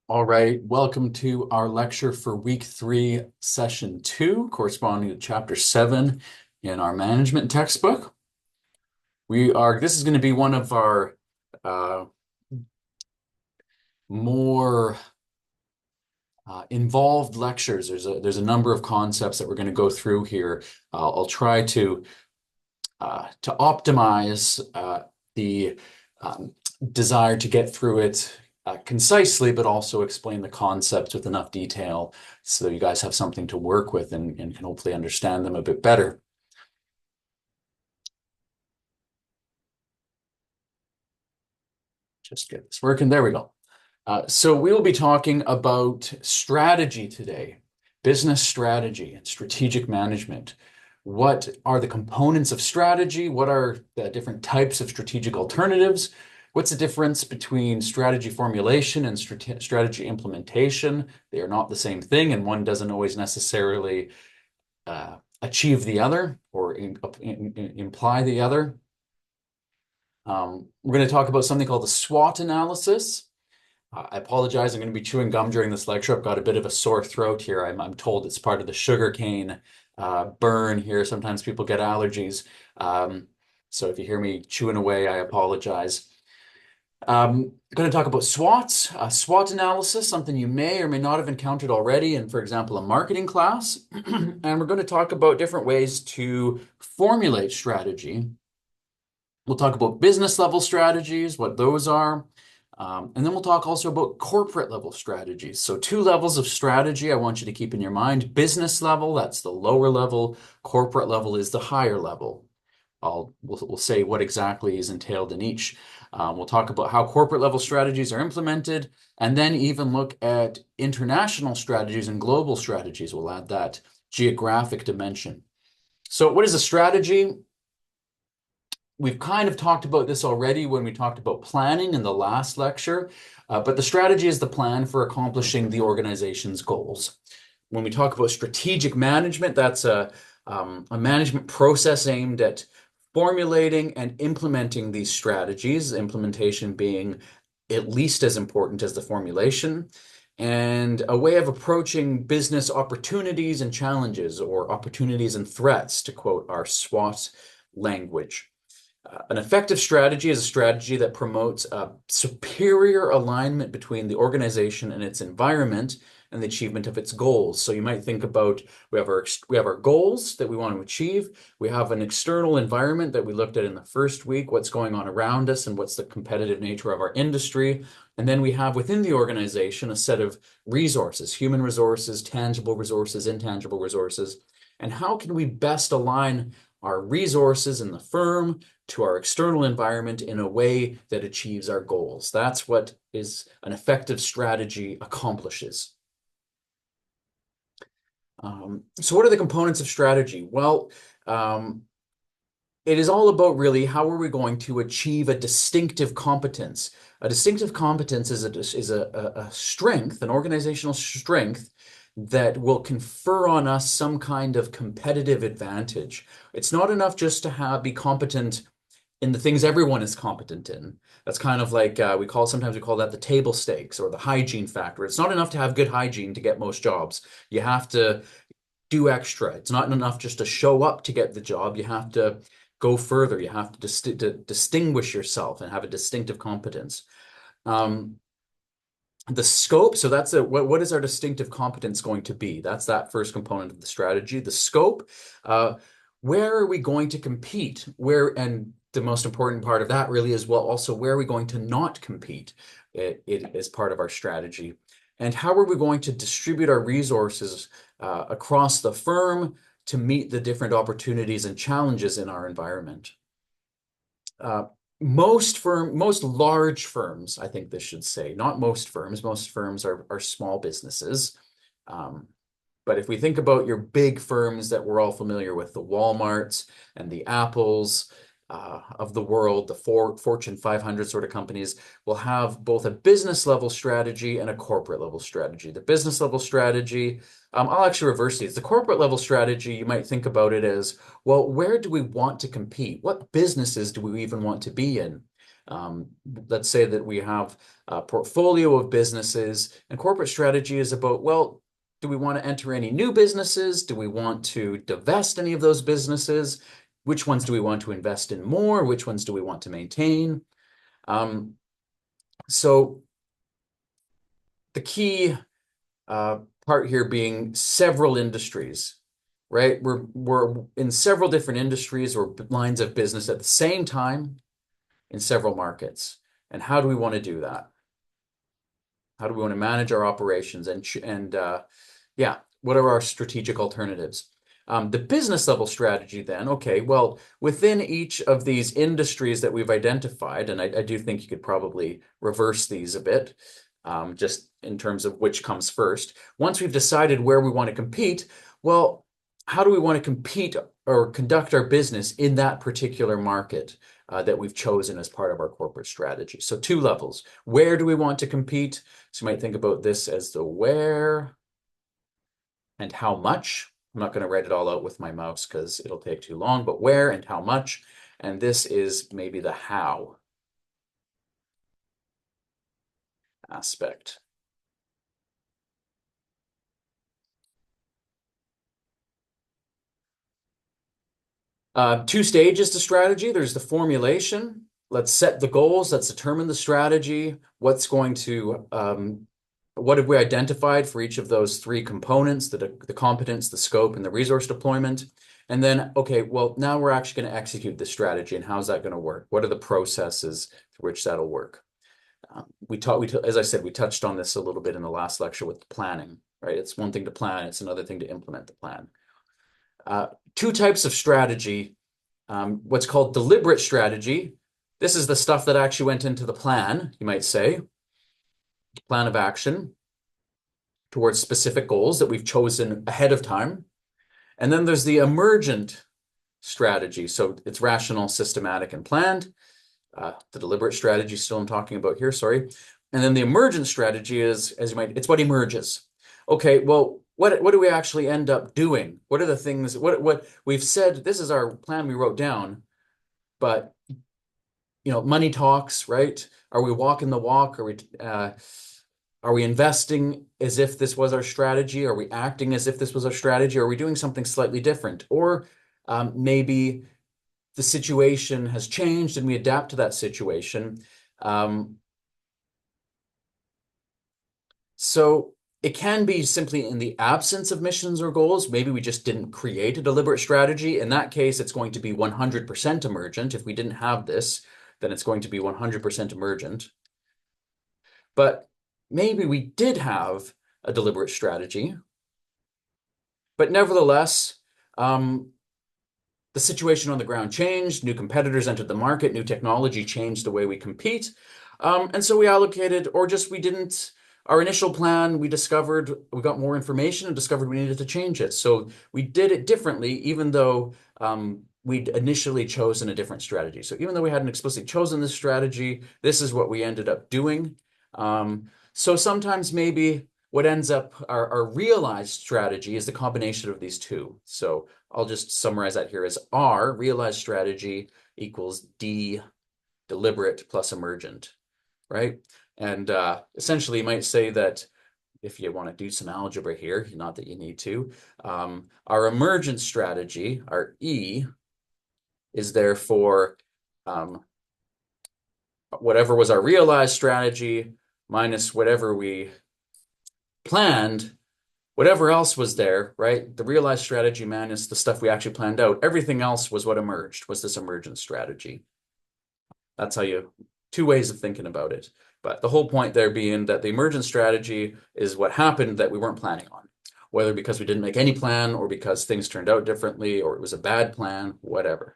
All right, welcome to our lecture for week 3, session 2, corresponding to chapter 7 in our management textbook. This is going to be one of our uh, more involved lectures. There's a number of concepts that we're going to go through here. I'll try to optimize the um, desire to get through it concisely, but also explain the concepts with enough detail so you guys have something to work with and can hopefully understand them a bit better. Just get this working. There we go. So we will be talking about strategy today, business strategy and strategic management. What are the components of strategy? What are the different types of strategic alternatives? What's the difference between strategy formulation and strategy implementation? They are not the same thing, and one doesn't always necessarily achieve the other or imply the other. We're going to talk about something called the SWOT analysis. I apologize. I'm going to be chewing gum during this lecture. I've got a bit of a sore throat here. I'm told it's part of the sugarcane burn here. Sometimes people get allergies. So if you hear me chewing away, I apologize. I'm going to talk about SWOTs, SWOT analysis, something you may or may not have encountered already in, for example, a marketing class. And we're going to talk about different ways to formulate strategy. We'll talk about business level strategies, what those are. And then we'll talk also about corporate level strategies. So 2 levels of strategy I want you to keep in your mind. Business level, that's the lower level. Corporate level is the higher level. We'll say what exactly is entailed in each. We'll talk about how corporate level strategies are implemented, and then even look at international strategies and global strategies. We'll add that geographic dimension. So what is a strategy? We've kind of talked about this already when we talked about planning in the last lecture, but the strategy is the plan for accomplishing the organization's goals. When we talk about strategic management, that's a management process aimed at formulating and implementing these strategies, implementation being at least as important as the formulation, and a way of approaching business opportunities and challenges, or opportunities and threats, to quote our SWOT language. An effective strategy is a strategy that promotes a superior alignment between the organization and its environment and the achievement of its goals. So you might think about we have our goals that we want to achieve. We have an external environment that we looked at in the first week, what's going on around us and what's the competitive nature of our industry. And then we have within the organization a set of resources, human resources, tangible resources, intangible resources. And how can we best align our resources in the firm to our external environment in a way that achieves our goals? That's what is an effective strategy accomplishes. So what are the components of strategy? Well, it is all about really how are we going to achieve a distinctive competence. A distinctive competence is a strength, an organizational strength that will confer on us some kind of competitive advantage. It's not enough just to be competent in the things everyone is competent in. That's kind of like sometimes we call that the table stakes or the hygiene factor. It's not enough to have good hygiene to get most jobs. You have to do extra. It's not enough just to show up to get the job. You have to go further. You have to distinguish yourself and have a distinctive competence. The scope, so that's what is our distinctive competence going to be? That's that first component of the strategy. The scope, where are we going to compete? And the most important part of that really is, well, also where are we going to not compete? It is part of our strategy. And how are we going to distribute our resources across the firm to meet the different opportunities and challenges in our environment? Most large firms, I think this should say, not most firms are small businesses. But if we think about your big firms that we're all familiar with, the Walmarts and the Apples of the world, the Fortune 500 sort of companies, will have both a business level strategy and a corporate level strategy. The business level strategy, I'll actually reverse these. The corporate level strategy, you might think about it as, well, where do we want to compete? What businesses do we even want to be in? Let's say that we have a portfolio of businesses, and corporate strategy is about, well, do we want to enter any new businesses? Do we want to divest any of those businesses? Which ones do we want to invest in more? Which ones do we want to maintain? So the key part here being several industries, right? We're in several different industries or lines of business at the same time in several markets. And how do we want to do that? How do we want to manage our operations and yeah, what are our strategic alternatives? The business level strategy then, okay, well, within each of these industries that we've identified, and I do think you could probably reverse these a bit, just in terms of which comes first. Once we've decided where we want to compete, well, how do we want to compete or conduct our business in that particular market that we've chosen as part of our corporate strategy? So two levels. Where do we want to compete? So you might think about this as the where and how much. I'm not going to write it all out with my mouse because it'll take too long, but where and how much. And this is maybe the how aspect. Two stages to strategy. There's the formulation. Let's set the goals. Let's determine the strategy. What have we identified for each of those three components, the competence, the scope, and the resource deployment? And then, okay, well, now we're actually going to execute the strategy, and how's that going to work? What are the processes through which that'll work? As I said, we touched on this a little bit in the last lecture with planning, right? It's one thing to plan, it's another thing to implement the plan. Two types of strategy, what's called deliberate strategy. This is the stuff that actually went into the plan, you might say, plan of action towards specific goals that we've chosen ahead of time. And then there's the emergent strategy. So it's rational, systematic, and planned. The deliberate strategy still I'm talking about here, sorry. And then the emergent strategy is, it's what emerges. Okay, well, what do we actually end up doing? What are the things, what we've said, this is our plan we wrote down, but, money talks, right? Are we walking the walk? Are we investing as if this was our strategy? Are we acting as if this was our strategy? Are we doing something slightly different? Or maybe the situation has changed and we adapt to that situation. So it can be simply in the absence of missions or goals. Maybe we just didn't create a deliberate strategy. In that case, it's going to be 100% emergent. If we didn't have this, then it's going to be 100% emergent. But maybe we did have a deliberate strategy, but nevertheless, the situation on the ground changed, new competitors entered the market, new technology changed the way we compete. And so we allocated, or just we didn't, our initial plan, we got more information and discovered we needed to change it. So we did it differently, even though we'd initially chosen a different strategy. So even though we hadn't explicitly chosen this strategy, this is what we ended up doing. So sometimes maybe what ends up our realized strategy is the combination of these two. So I'll just summarize that here as R, realized strategy, equals D, deliberate plus emergent, right? And essentially you might say that if you want to do some algebra here, not that you need to, our emergent strategy, our E, is therefore whatever was our realized strategy minus whatever we planned, whatever else was there, right? The realized strategy minus the stuff we actually planned out, everything else was what emerged, was this emergent strategy. That's how two ways of thinking about it. But the whole point there being that the emergent strategy is what happened that we weren't planning on, whether because we didn't make any plan or because things turned out differently or it was a bad plan, whatever.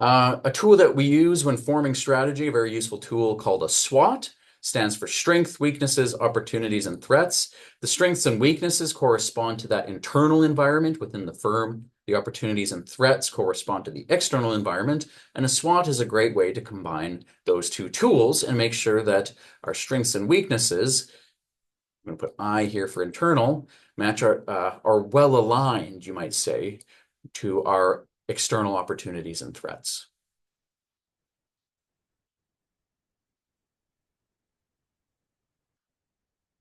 A tool that we use when forming strategy, a very useful tool called a SWOT, stands for strengths, weaknesses, opportunities, and threats. The strengths and weaknesses correspond to that internal environment within the firm. The opportunities and threats correspond to the external environment. And a SWOT is a great way to combine those two tools and make sure that our strengths and weaknesses, I'm going to put I here for internal, are well aligned, you might say, to our external opportunities and threats.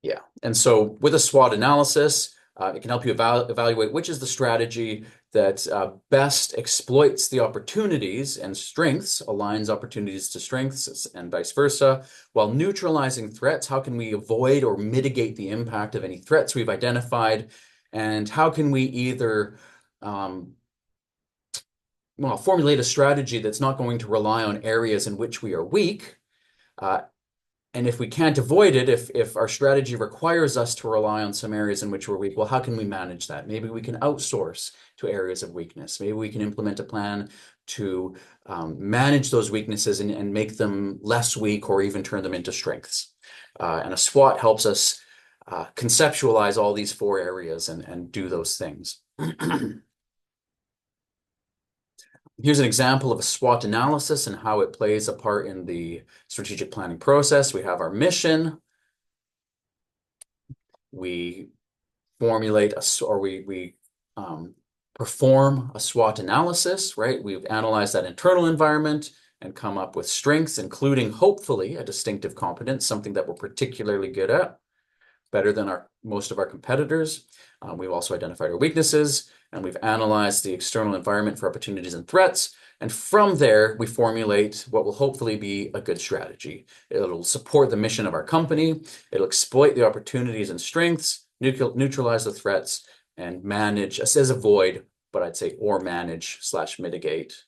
Yeah. And so with a SWOT analysis, it can help you evaluate which is the strategy that best exploits the opportunities and strengths, aligns opportunities to strengths, and vice versa, while neutralizing threats. How can we avoid or mitigate the impact of any threats we've identified? And how can we either formulate a strategy that's not going to rely on areas in which we are weak, uh, and if we can't avoid it, if our strategy requires us to rely on some areas in which we're weak, well, how can we manage that? Maybe we can outsource to areas of weakness. Maybe we can implement a plan to manage those weaknesses and make them less weak or even turn them into strengths. And a SWOT helps us conceptualize all these four areas and do those things. Here's an example of a SWOT analysis and how it plays a part in the strategic planning process. We have our mission. We formulate we perform a SWOT analysis, right? We've analyzed that internal environment and come up with strengths, including hopefully a distinctive competence, something that we're particularly good at, better than most of our competitors. We've also identified our weaknesses, and we've analyzed the external environment for opportunities and threats. And from there, we formulate what will hopefully be a good strategy. It'll support the mission of our company. It'll exploit the opportunities and strengths, neutralize the threats, and manage. It says avoid, but I'd say or manage/mitigate.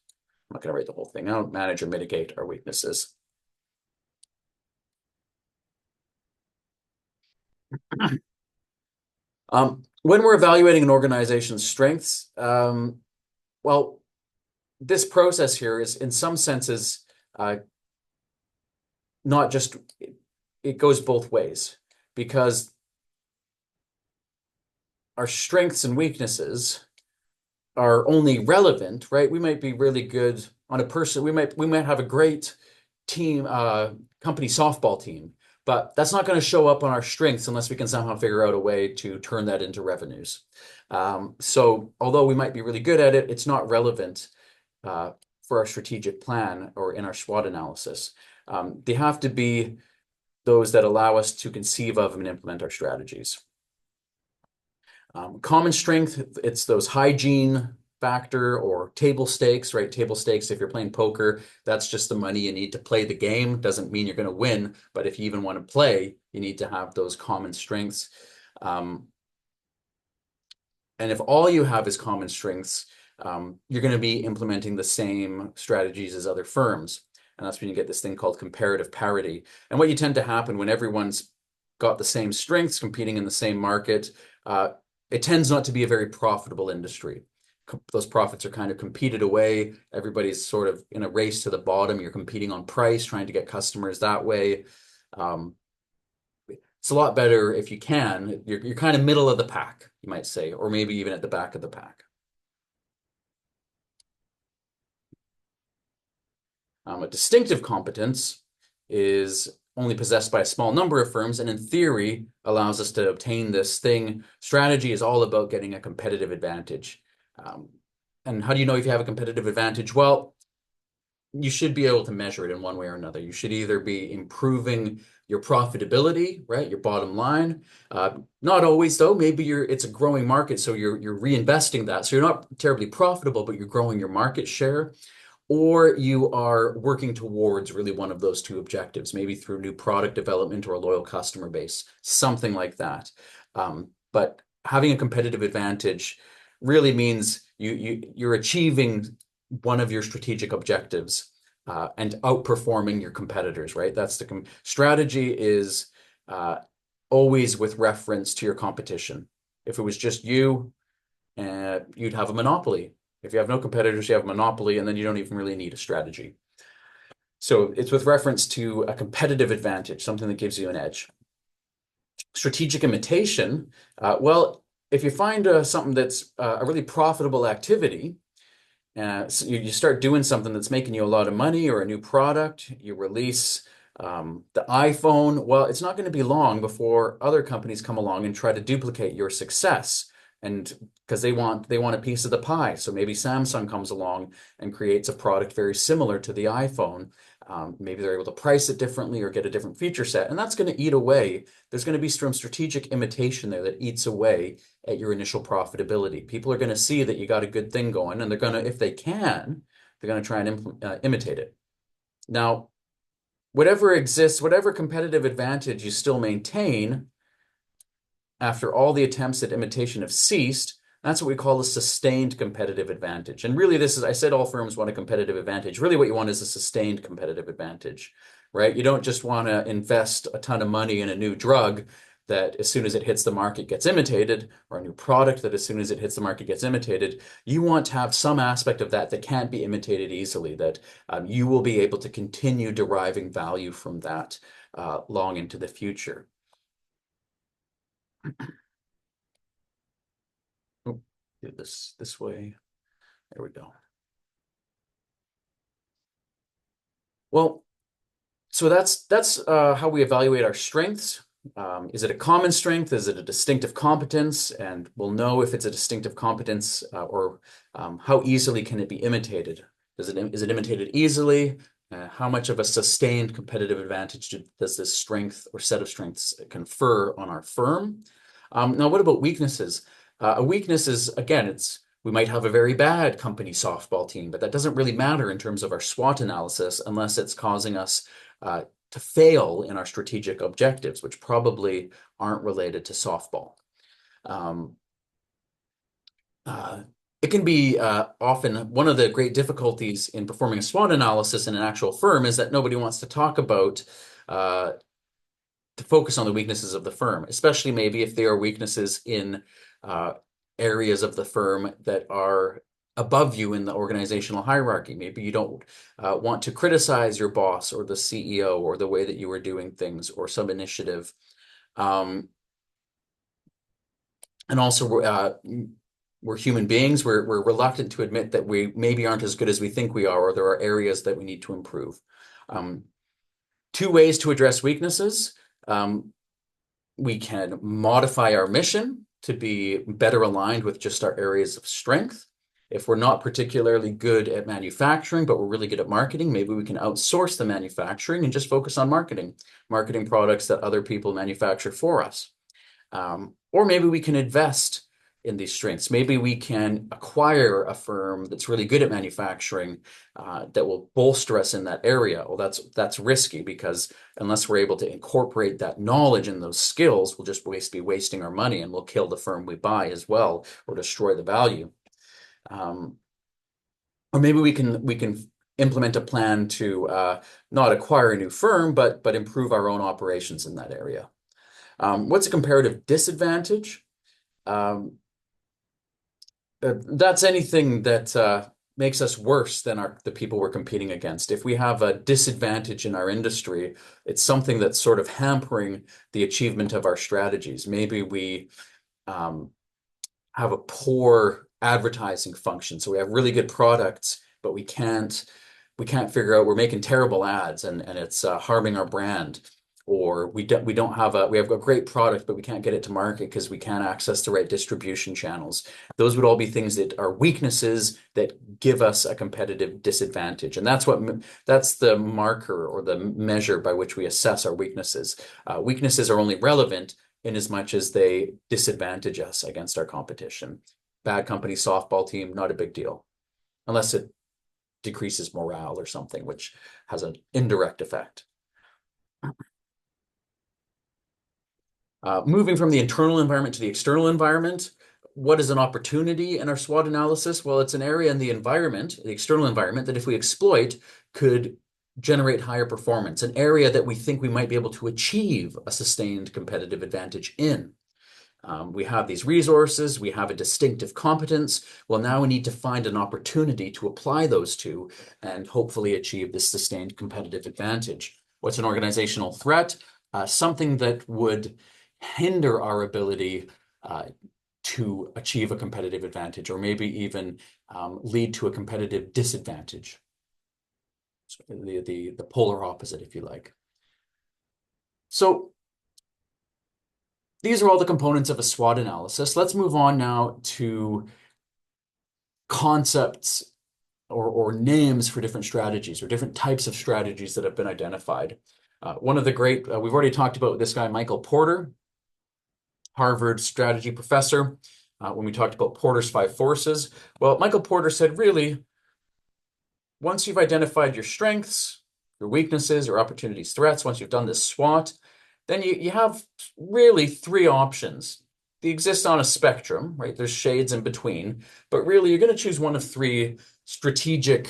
I'm not going to write the whole thing out. Manage or mitigate our weaknesses. When we're evaluating an organization's strengths, well, this process here is in some senses not just, it goes both ways, because our strengths and weaknesses are only relevant, right? We might be really good on a person. We might have a great team, company softball team, but that's not going to show up on our strengths unless we can somehow figure out a way to turn that into revenues. So although we might be really good at it, it's not relevant for our strategic plan or in our SWOT analysis. They have to be those that allow us to conceive of and implement our strategies. Common strength, it's those hygiene factor or table stakes, right? Table stakes, if you're playing poker, that's just the money you need to play the game. Doesn't mean you're going to win, but if you even want to play, you need to have those common strengths. And if all you have is common strengths, you're going to be implementing the same strategies as other firms. And that's when you get this thing called comparative parity. And what you tend to happen when everyone's got the same strengths competing in the same market, it tends not to be a very profitable industry. Those profits are kind of competed away. Everybody's sort of in a race to the bottom. You're competing on price, trying to get customers that way. It's a lot better if you can. You're kind of middle of the pack, you might say, or maybe even at the back of the pack. A distinctive competence is only possessed by a small number of firms, and in theory allows us to obtain this thing. Strategy is all about getting a competitive advantage. And how do you know if you have a competitive advantage? Well, you should be able to measure it in one way or another. You should either be improving your profitability, right? Your bottom line. Not always though. Maybe it's a growing market, so you're reinvesting that. So you're not terribly profitable, but you're growing your market share. Or you are working towards really one of those two objectives, maybe through new product development or a loyal customer base, something like that. But having a competitive advantage really means you're achieving one of your strategic objectives and outperforming your competitors, right? That's the strategy is always with reference to your competition. If it was just you, you'd have a monopoly. If you have no competitors, you have a monopoly, and then you don't even really need a strategy. So it's with reference to a competitive advantage, something that gives you an edge. Strategic imitation, well, if you find something that's a really profitable activity, so you start doing something that's making you a lot of money or a new product, you release the iPhone, well, it's not going to be long before other companies come along and try to duplicate your success. And because they want a piece of the pie. So maybe Samsung comes along and creates a product very similar to the iPhone. Maybe they're able to price it differently or get a different feature set, and that's going to eat away. There's going to be some strategic imitation there that eats away at your initial profitability. People are going to see that you got a good thing going, and they're going to, if they can, they're going to try and imitate it. Now, whatever exists, whatever competitive advantage you still maintain after all the attempts at imitation have ceased, that's what we call a sustained competitive advantage. And really, this is, I said all firms want a competitive advantage. Really, what you want is a sustained competitive advantage, right? You don't just want to invest a ton of money in a new drug that as soon as it hits the market gets imitated, or a new product that as soon as it hits the market gets imitated. You want to have some aspect of that that can't be imitated easily, that you will be able to continue deriving value from that long into the future. Oh, do this way. There we go. Well, so that's how we evaluate our strengths. Is it a common strength? Is it a distinctive competence? And we'll know if it's a distinctive competence or how easily can it be imitated? Is it imitated easily? How much of a sustained competitive advantage does this strength or set of strengths confer on our firm? Now, what about weaknesses? A weakness is, again, we might have a very bad company softball team, but that doesn't really matter in terms of our SWOT analysis unless it's causing us to fail in our strategic objectives, which probably aren't related to softball. It can be often one of the great difficulties in performing a SWOT analysis in an actual firm is that nobody wants to talk about to focus on the weaknesses of the firm, especially maybe if there are weaknesses in areas of the firm that are above you in the organizational hierarchy. Maybe you don't want to criticize your boss or the CEO or the way that you are doing things or some initiative. And also, we're human beings. We're reluctant to admit that we maybe aren't as good as we think we are, or there are areas that we need to improve. Two ways to address weaknesses. We can modify our mission to be better aligned with just our areas of strength. If we're not particularly good at manufacturing, but we're really good at marketing, maybe we can outsource the manufacturing and just focus on marketing products that other people manufacture for us. Or maybe we can invest in these strengths. Maybe we can acquire a firm that's really good at manufacturing that will bolster us in that area. Well, that's risky because unless we're able to incorporate that knowledge and those skills, we'll just be wasting our money and we'll kill the firm we buy as well or destroy the value. Or maybe we can implement a plan to not acquire a new firm, but improve our own operations in that area. What's a comparative disadvantage? That's anything that makes us worse than the people we're competing against. If we have a disadvantage in our industry, it's something that's sort of hampering the achievement of our strategies. Maybe we have a poor advertising function. So we have really good products, but we can't figure out, we're making terrible ads and it's harming our brand. Or we have a great product, but we can't get it to market because we can't access the right distribution channels. Those would all be things that are weaknesses that give us a competitive disadvantage. And that's the marker or the measure by which we assess our weaknesses. Weaknesses are only relevant in as much as they disadvantage us against our competition. Bad company softball team, not a big deal, unless it decreases morale or something, which has an indirect effect. Moving from the internal environment to the external environment, what is an opportunity in our SWOT analysis? Well, it's an area in the environment, the external environment, that if we exploit could generate higher performance, an area that we think we might be able to achieve a sustained competitive advantage in. We have these resources, we have a distinctive competence. Well, now we need to find an opportunity to apply those to and hopefully achieve this sustained competitive advantage. What's an organizational threat? Something that would hinder our ability to achieve a competitive advantage, or maybe even lead to a competitive disadvantage. So the polar opposite, if you like. So these are all the components of a SWOT analysis. Let's move on now to concepts or names for different strategies or different types of strategies that have been identified. One of the great, we've already talked about this guy, Michael Porter, Harvard strategy professor, when we talked about Porter's 5 forces. Well, Michael Porter said, really, once you've identified your strengths, your weaknesses, your opportunities, threats, once you've done this SWOT, then you have really 3 options. They exist on a spectrum, right? There's shades in between, but really you're going to choose one of 3 strategic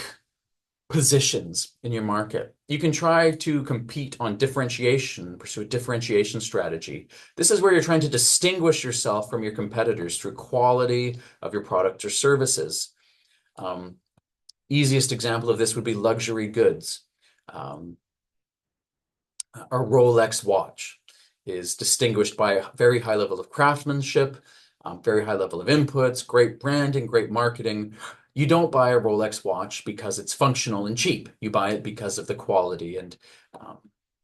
positions in your market. You can try to compete on differentiation, pursue a differentiation strategy. This is where you're trying to distinguish yourself from your competitors through quality of your product or services. Easiest example of this would be luxury goods. A Rolex watch is distinguished by a very high level of craftsmanship, very high level of inputs, great branding, great marketing. You don't buy a Rolex watch because it's functional and cheap. You buy it because of the quality and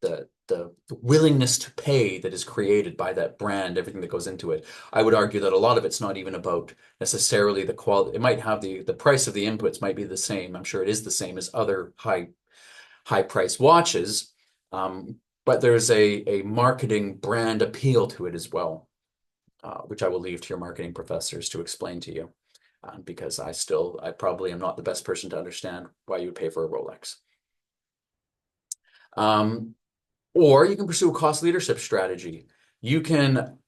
the willingness to pay that is created by that brand, everything that goes into it. I would argue that a lot of it's not even about necessarily the quality. It might have the price of the inputs might be the same. I'm sure it is the same as other high price watches. But there's a marketing brand appeal to it as well, which I will leave to your marketing professors to explain to you, because I probably am not the best person to understand why you would pay for a Rolex. Or you can pursue a cost leadership strategy. You can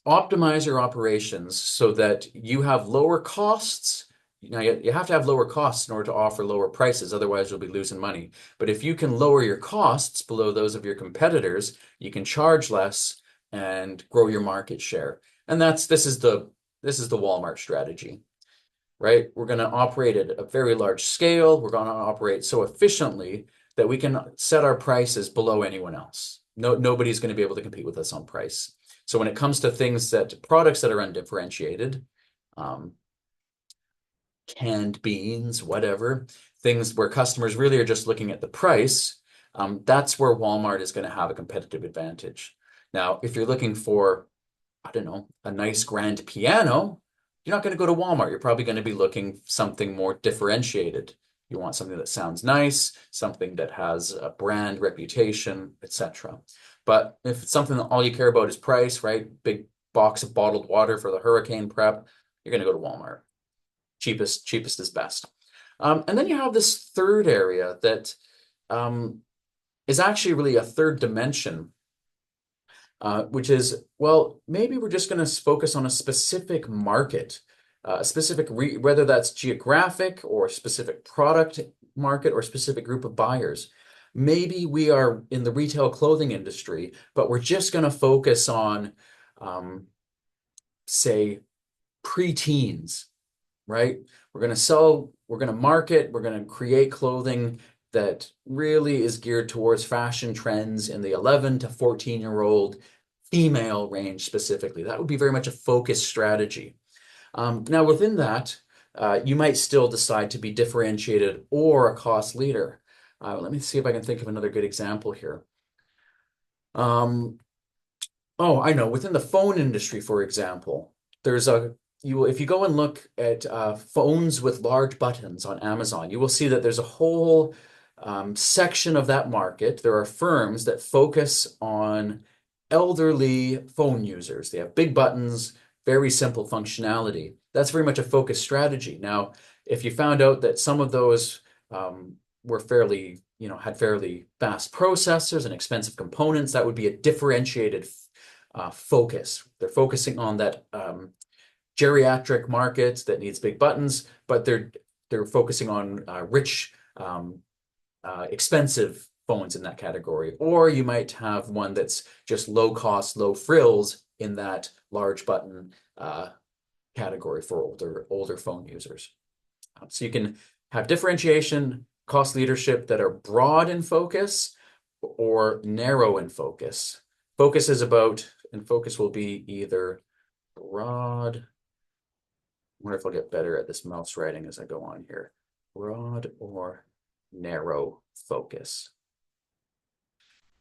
optimize your operations so that you have lower costs. Now, you have to have lower costs in order to offer lower prices, otherwise you'll be losing money. But if you can lower your costs below those of your competitors, you can charge less and grow your market share. And this is the Walmart strategy, right? We're going to operate at a very large scale. We're going to operate so efficiently that we can set our prices below anyone else. Nobody's going to be able to compete with us on price. So when it comes to products that are undifferentiated, canned beans, whatever, things where customers really are just looking at the price, that's where Walmart is going to have a competitive advantage. Now, if you're looking for, I don't know, a nice grand piano, you're not going to go to Walmart. You're probably going to be looking something more differentiated. You want something that sounds nice, something that has a brand reputation, etc. But if it's something that all you care about is price, right? Big box of bottled water for the hurricane prep, you're going to go to Walmart. Cheapest is best. And then you have this third area that is actually really a third dimension, which is, well, maybe we're just going to focus on a specific market, whether that's geographic or specific product market or specific group of buyers. Maybe we are in the retail clothing industry, but we're just going to focus on, say, preteens, right? We're going to market, we're going to create clothing that really is geared towards fashion trends in the 11 to 14-year-old female range specifically. That would be very much a focused strategy. Now, within that, you might still decide to be differentiated or a cost leader. Let me see if I can think of another good example here. Oh, I know. Within the phone industry, for example, if you go and look at phones with large buttons on Amazon, you will see that there's a whole section of that market. There are firms that focus on elderly phone users. They have big buttons, very simple functionality. That's very much a focused strategy. Now, if you found out that some of those were had fairly fast processors and expensive components, that would be a differentiated focus. They're focusing on that geriatric market that needs big buttons, but they're focusing on rich, expensive phones in that category. Or you might have one that's just low cost, low frills in that large button category for older phone users. So you can have differentiation, cost leadership that are broad in focus or narrow in focus. Focus will be either broad. I wonder if I'll get better at this mouse writing as I go on here. Broad or narrow focus.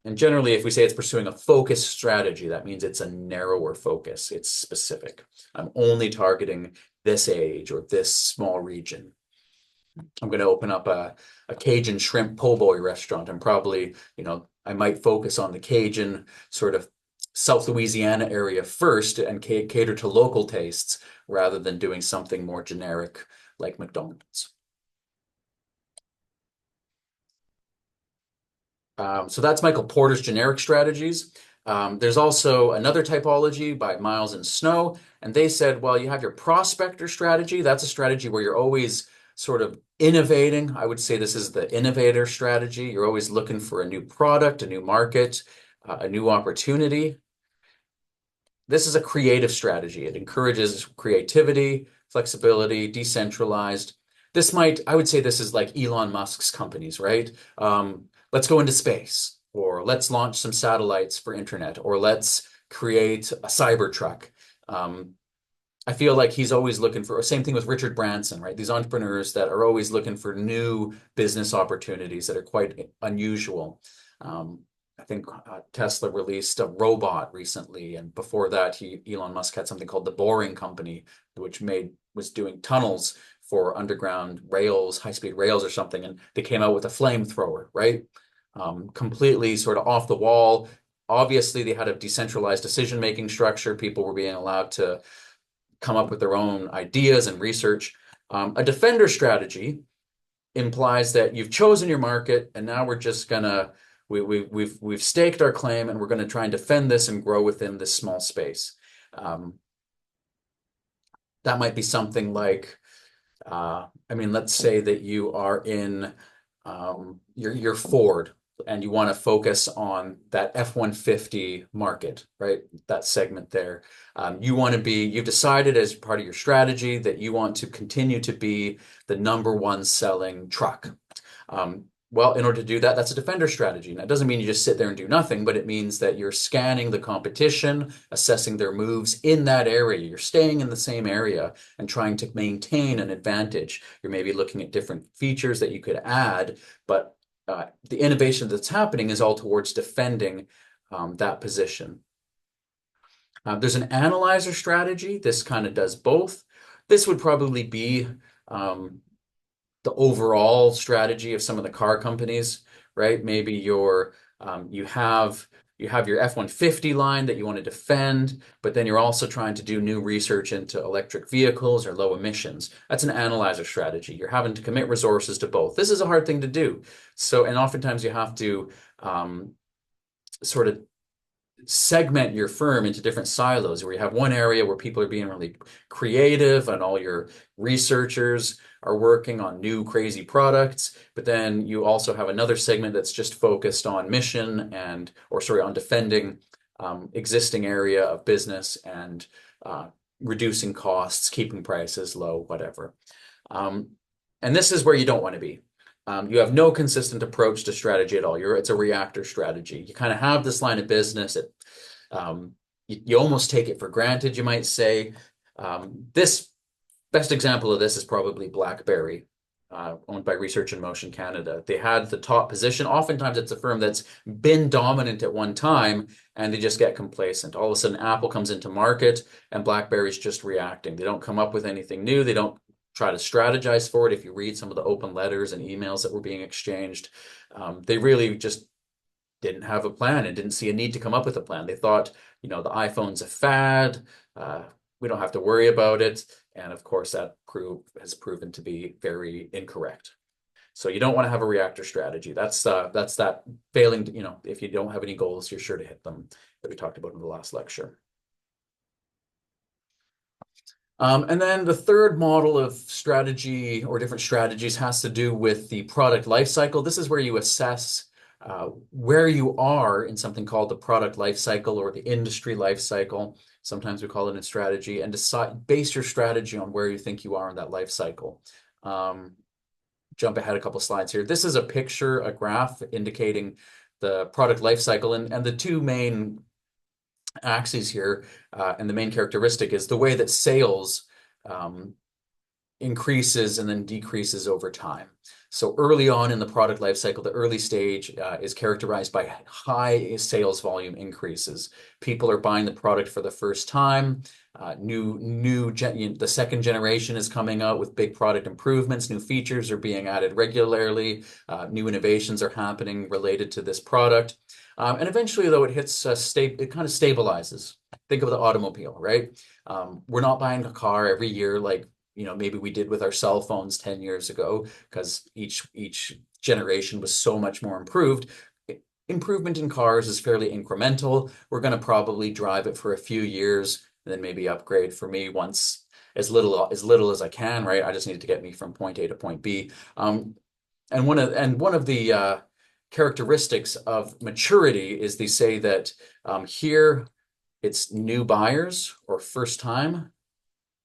And generally, if we say it's pursuing a focused strategy, that means it's a narrower focus. It's specific. I'm only targeting this age or this small region. I'm going to open up a Cajun shrimp po' boy restaurant. I'm probably, I might focus on the Cajun sort of South Louisiana area first and cater to local tastes rather than doing something more generic like McDonald's. So that's Michael Porter's generic strategies. There's also another typology by Miles and Snow, and they said, well, you have your prospector strategy. That's a strategy where you're always sort of innovating. I would say this is the innovator strategy. You're always looking for a new product, a new market, a new opportunity. This is a creative strategy. It encourages creativity, flexibility, decentralized. I would say this is like Elon Musk's companies, right? Let's go into space, or let's launch some satellites for internet, or let's create a cyber truck. I feel like he's always looking for, same thing with Richard Branson, right? These entrepreneurs that are always looking for new business opportunities that are quite unusual. I think Tesla released a robot recently, and before that, Elon Musk had something called the Boring Company, which was doing tunnels for underground rails, high-speed rails or something, and they came out with a flamethrower, right? Completely sort of off the wall. Obviously, they had a decentralized decision-making structure. People were being allowed to come up with their own ideas and research. A defender strategy implies that you've chosen your market, and now we're just gonna we've staked our claim, and we're going to try and defend this and grow within this small space. That might be something like, let's say that you are in you're Ford and you want to focus on that F-150 market, right? That segment there. You've decided as part of your strategy that you want to continue to be the number one selling truck. Well, in order to do that, that's a defender strategy. Now, it doesn't mean you just sit there and do nothing, but it means that you're scanning the competition, assessing their moves in that area. You're staying in the same area and trying to maintain an advantage. You're maybe looking at different features that you could add, but the innovation that's happening is all towards defending that position. There's an analyzer strategy. This kind of does both. This would probably be the overall strategy of some of the car companies, right? Maybe you have your F-150 line that you want to defend, but then you're also trying to do new research into electric vehicles or low emissions. That's an analyzer strategy. You're having to commit resources to both. This is a hard thing to do. And oftentimes you have to sort of segment your firm into different silos where you have one area where people are being really creative and all your researchers are working on new crazy products, but then you also have another segment that's just focused on mission on defending existing area of business and reducing costs, keeping prices low, whatever. And this is where you don't want to be. You have no consistent approach to strategy at all. It's a reactor strategy. You kind of have this line of business. You almost take it for granted, you might say. This best example of this is probably BlackBerry, owned by Research in Motion Canada. They had the top position. Oftentimes, it's a firm that's been dominant at one time, and they just get complacent. All of a sudden, Apple comes into market, and BlackBerry's just reacting. They don't come up with anything new. They don't try to strategize for it. If you read some of the open letters and emails that were being exchanged, they really just didn't have a plan and didn't see a need to come up with a plan. They thought, the iPhone's a fad. We don't have to worry about it. And of course, that has proven to be very incorrect. So you don't want to have a reactor strategy. That's that failing to, if you don't have any goals, you're sure to hit them that we talked about in the last lecture. And then the third model of strategy or different strategies has to do with the product life cycle. This is where you assess where you are in something called the product life cycle or the industry life cycle. Sometimes we call it a strategy, and base your strategy on where you think you are in that life cycle. Jump ahead a couple slides here. This is a picture, a graph indicating the product life cycle, and the two main axes here, and the main characteristic is the way that sales increases and then decreases over time. So early on in the product life cycle, the early stage is characterized by high sales volume increases. People are buying the product for the first time. The second generation is coming out with big product improvements. New features are being added regularly. New innovations are happening related to this product. And eventually, though, it hits it kind of stabilizes. Think of the automobile, right? We're not buying a car every year like maybe we did with our cell phones 10 years ago, because each generation was so much more improved. Improvement in cars is fairly incremental. We're going to probably drive it for a few years and then maybe upgrade. For me, once as little as I can, right? I just need to get me from point A to point B. And one of the characteristics of maturity is they say that here it's new buyers or first time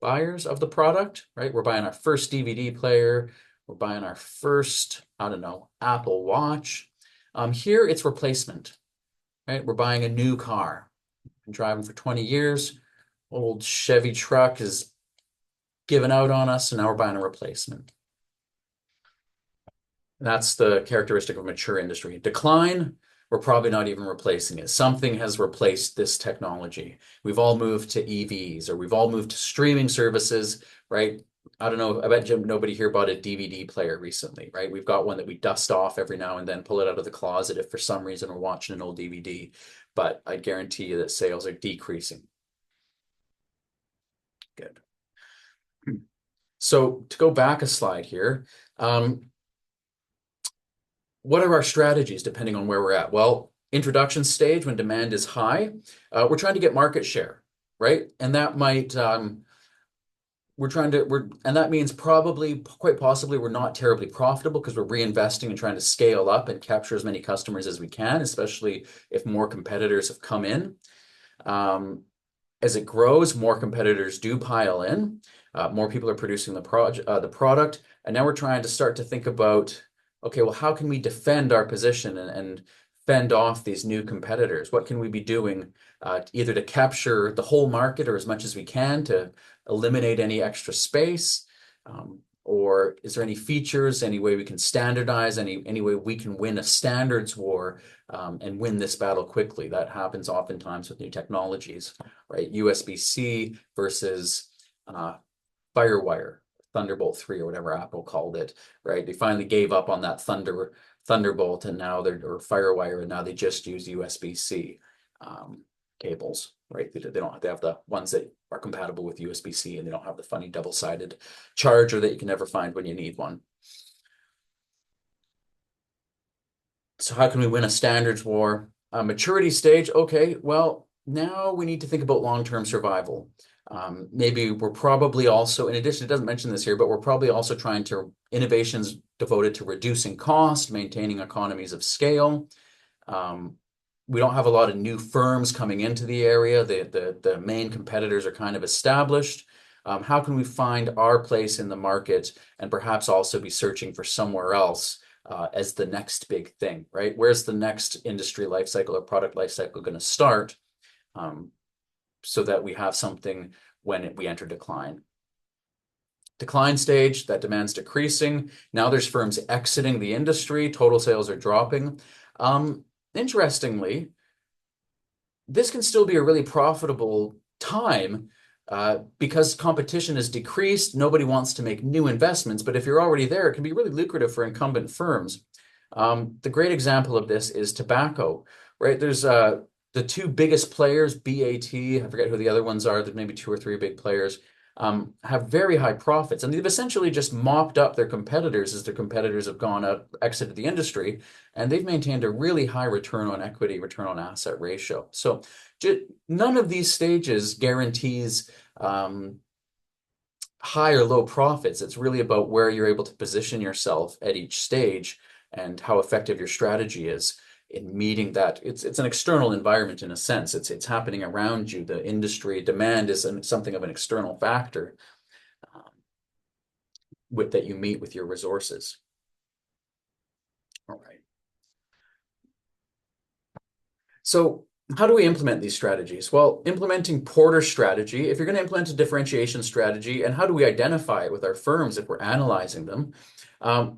buyers of the product, right? We're buying our first DVD player. We're buying our first, I don't know, Apple Watch. Here it's replacement, right? We're buying a new car. Been driving for 20 years. Old Chevy truck is giving out on us, and now we're buying a replacement. That's the characteristic of a mature industry. Decline, we're probably not even replacing it. Something has replaced this technology. We've all moved to EVs, or we've all moved to streaming services, right? I don't know, I bet nobody here bought a DVD player recently, right? We've got one that we dust off every now and then, pull it out of the closet if for some reason we're watching an old DVD. But I guarantee you that sales are decreasing. Good. So to go back a slide here, what are our strategies depending on where we're at? Well, introduction stage, when demand is high, we're trying to get market share, right? And that might and that means probably, quite possibly, we're not terribly profitable because we're reinvesting and trying to scale up and capture as many customers as we can, especially if more competitors have come in. As it grows, more competitors do pile in. More people are producing the product, and now we're trying to start to think about, okay, well, how can we defend our position and fend off these new competitors? What can we be doing either to capture the whole market or as much as we can to eliminate any extra space? Or is there any features, any way we can standardize, any way we can win a standards war and win this battle quickly? That happens oftentimes with new technologies, right? USB-C versus Firewire, Thunderbolt 3 or whatever Apple called it, right? They finally gave up on that Thunderbolt and now or Firewire, and now they just use USB-C cables, right? They have the ones that are compatible with USB-C, and they don't have the funny double-sided charger that you can never find when you need one. So how can we win a standards war? Maturity stage, okay, well, now we need to think about long-term survival. Maybe we're probably also, in addition, it doesn't mention this here, but we're probably also trying to innovations devoted to reducing cost, maintaining economies of scale. We don't have a lot of new firms coming into the area. The main competitors are kind of established. How can we find our place in the market and perhaps also be searching for somewhere else as the next big thing, right? Where's the next industry life cycle or product life cycle going to start so that we have something when we enter decline? Decline stage, that demand's decreasing. Now there's firms exiting the industry. Total sales are dropping. Interestingly, this can still be a really profitable time because competition has decreased. Nobody wants to make new investments, but if you're already there, it can be really lucrative for incumbent firms. The great example of this is tobacco, right? There's the two biggest players, BAT, I forget who the other ones are, there's maybe two or three big players, have very high profits, and they've essentially just mopped up their competitors as their competitors have gone out, exited the industry, and they've maintained a really high return on equity, return on asset ratio. So none of these stages guarantees high or low profits. It's really about where you're able to position yourself at each stage and how effective your strategy is in meeting that. It's an external environment in a sense. It's happening around you. The industry demand is something of an external factor that you meet with your resources. All right. So How do we implement these strategies? Well, implementing Porter strategy, if you're going to implement a differentiation strategy, and how do we identify it with our firms if we're analyzing them?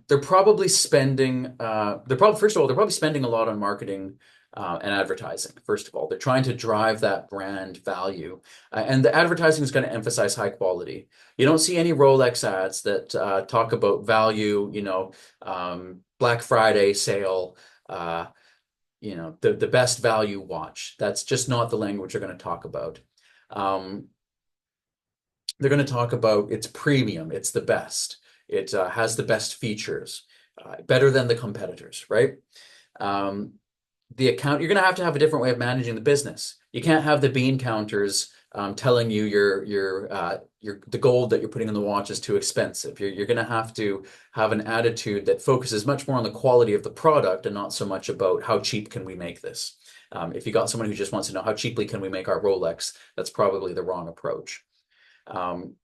They're probably spending, first of all, they're probably spending a lot on marketing and advertising. First of all, they're trying to drive that brand value. And the advertising is going to emphasize high quality. You don't see any Rolex ads that talk about value, Black Friday sale, the best value watch. That's just not the language they're going to talk about. Um, they're going to talk about it's premium, it's the best, it has the best features, better than the competitors, right? Um, the account, you're going to have a different way of managing the business. You can't have the bean counters telling you the gold that you're putting in the watch is too expensive. You're going to have an attitude that focuses much more on the quality of the product and not so much about how cheap can we make this. If you got someone who just wants to know how cheaply can we make our Rolex, that's probably the wrong approach. Um,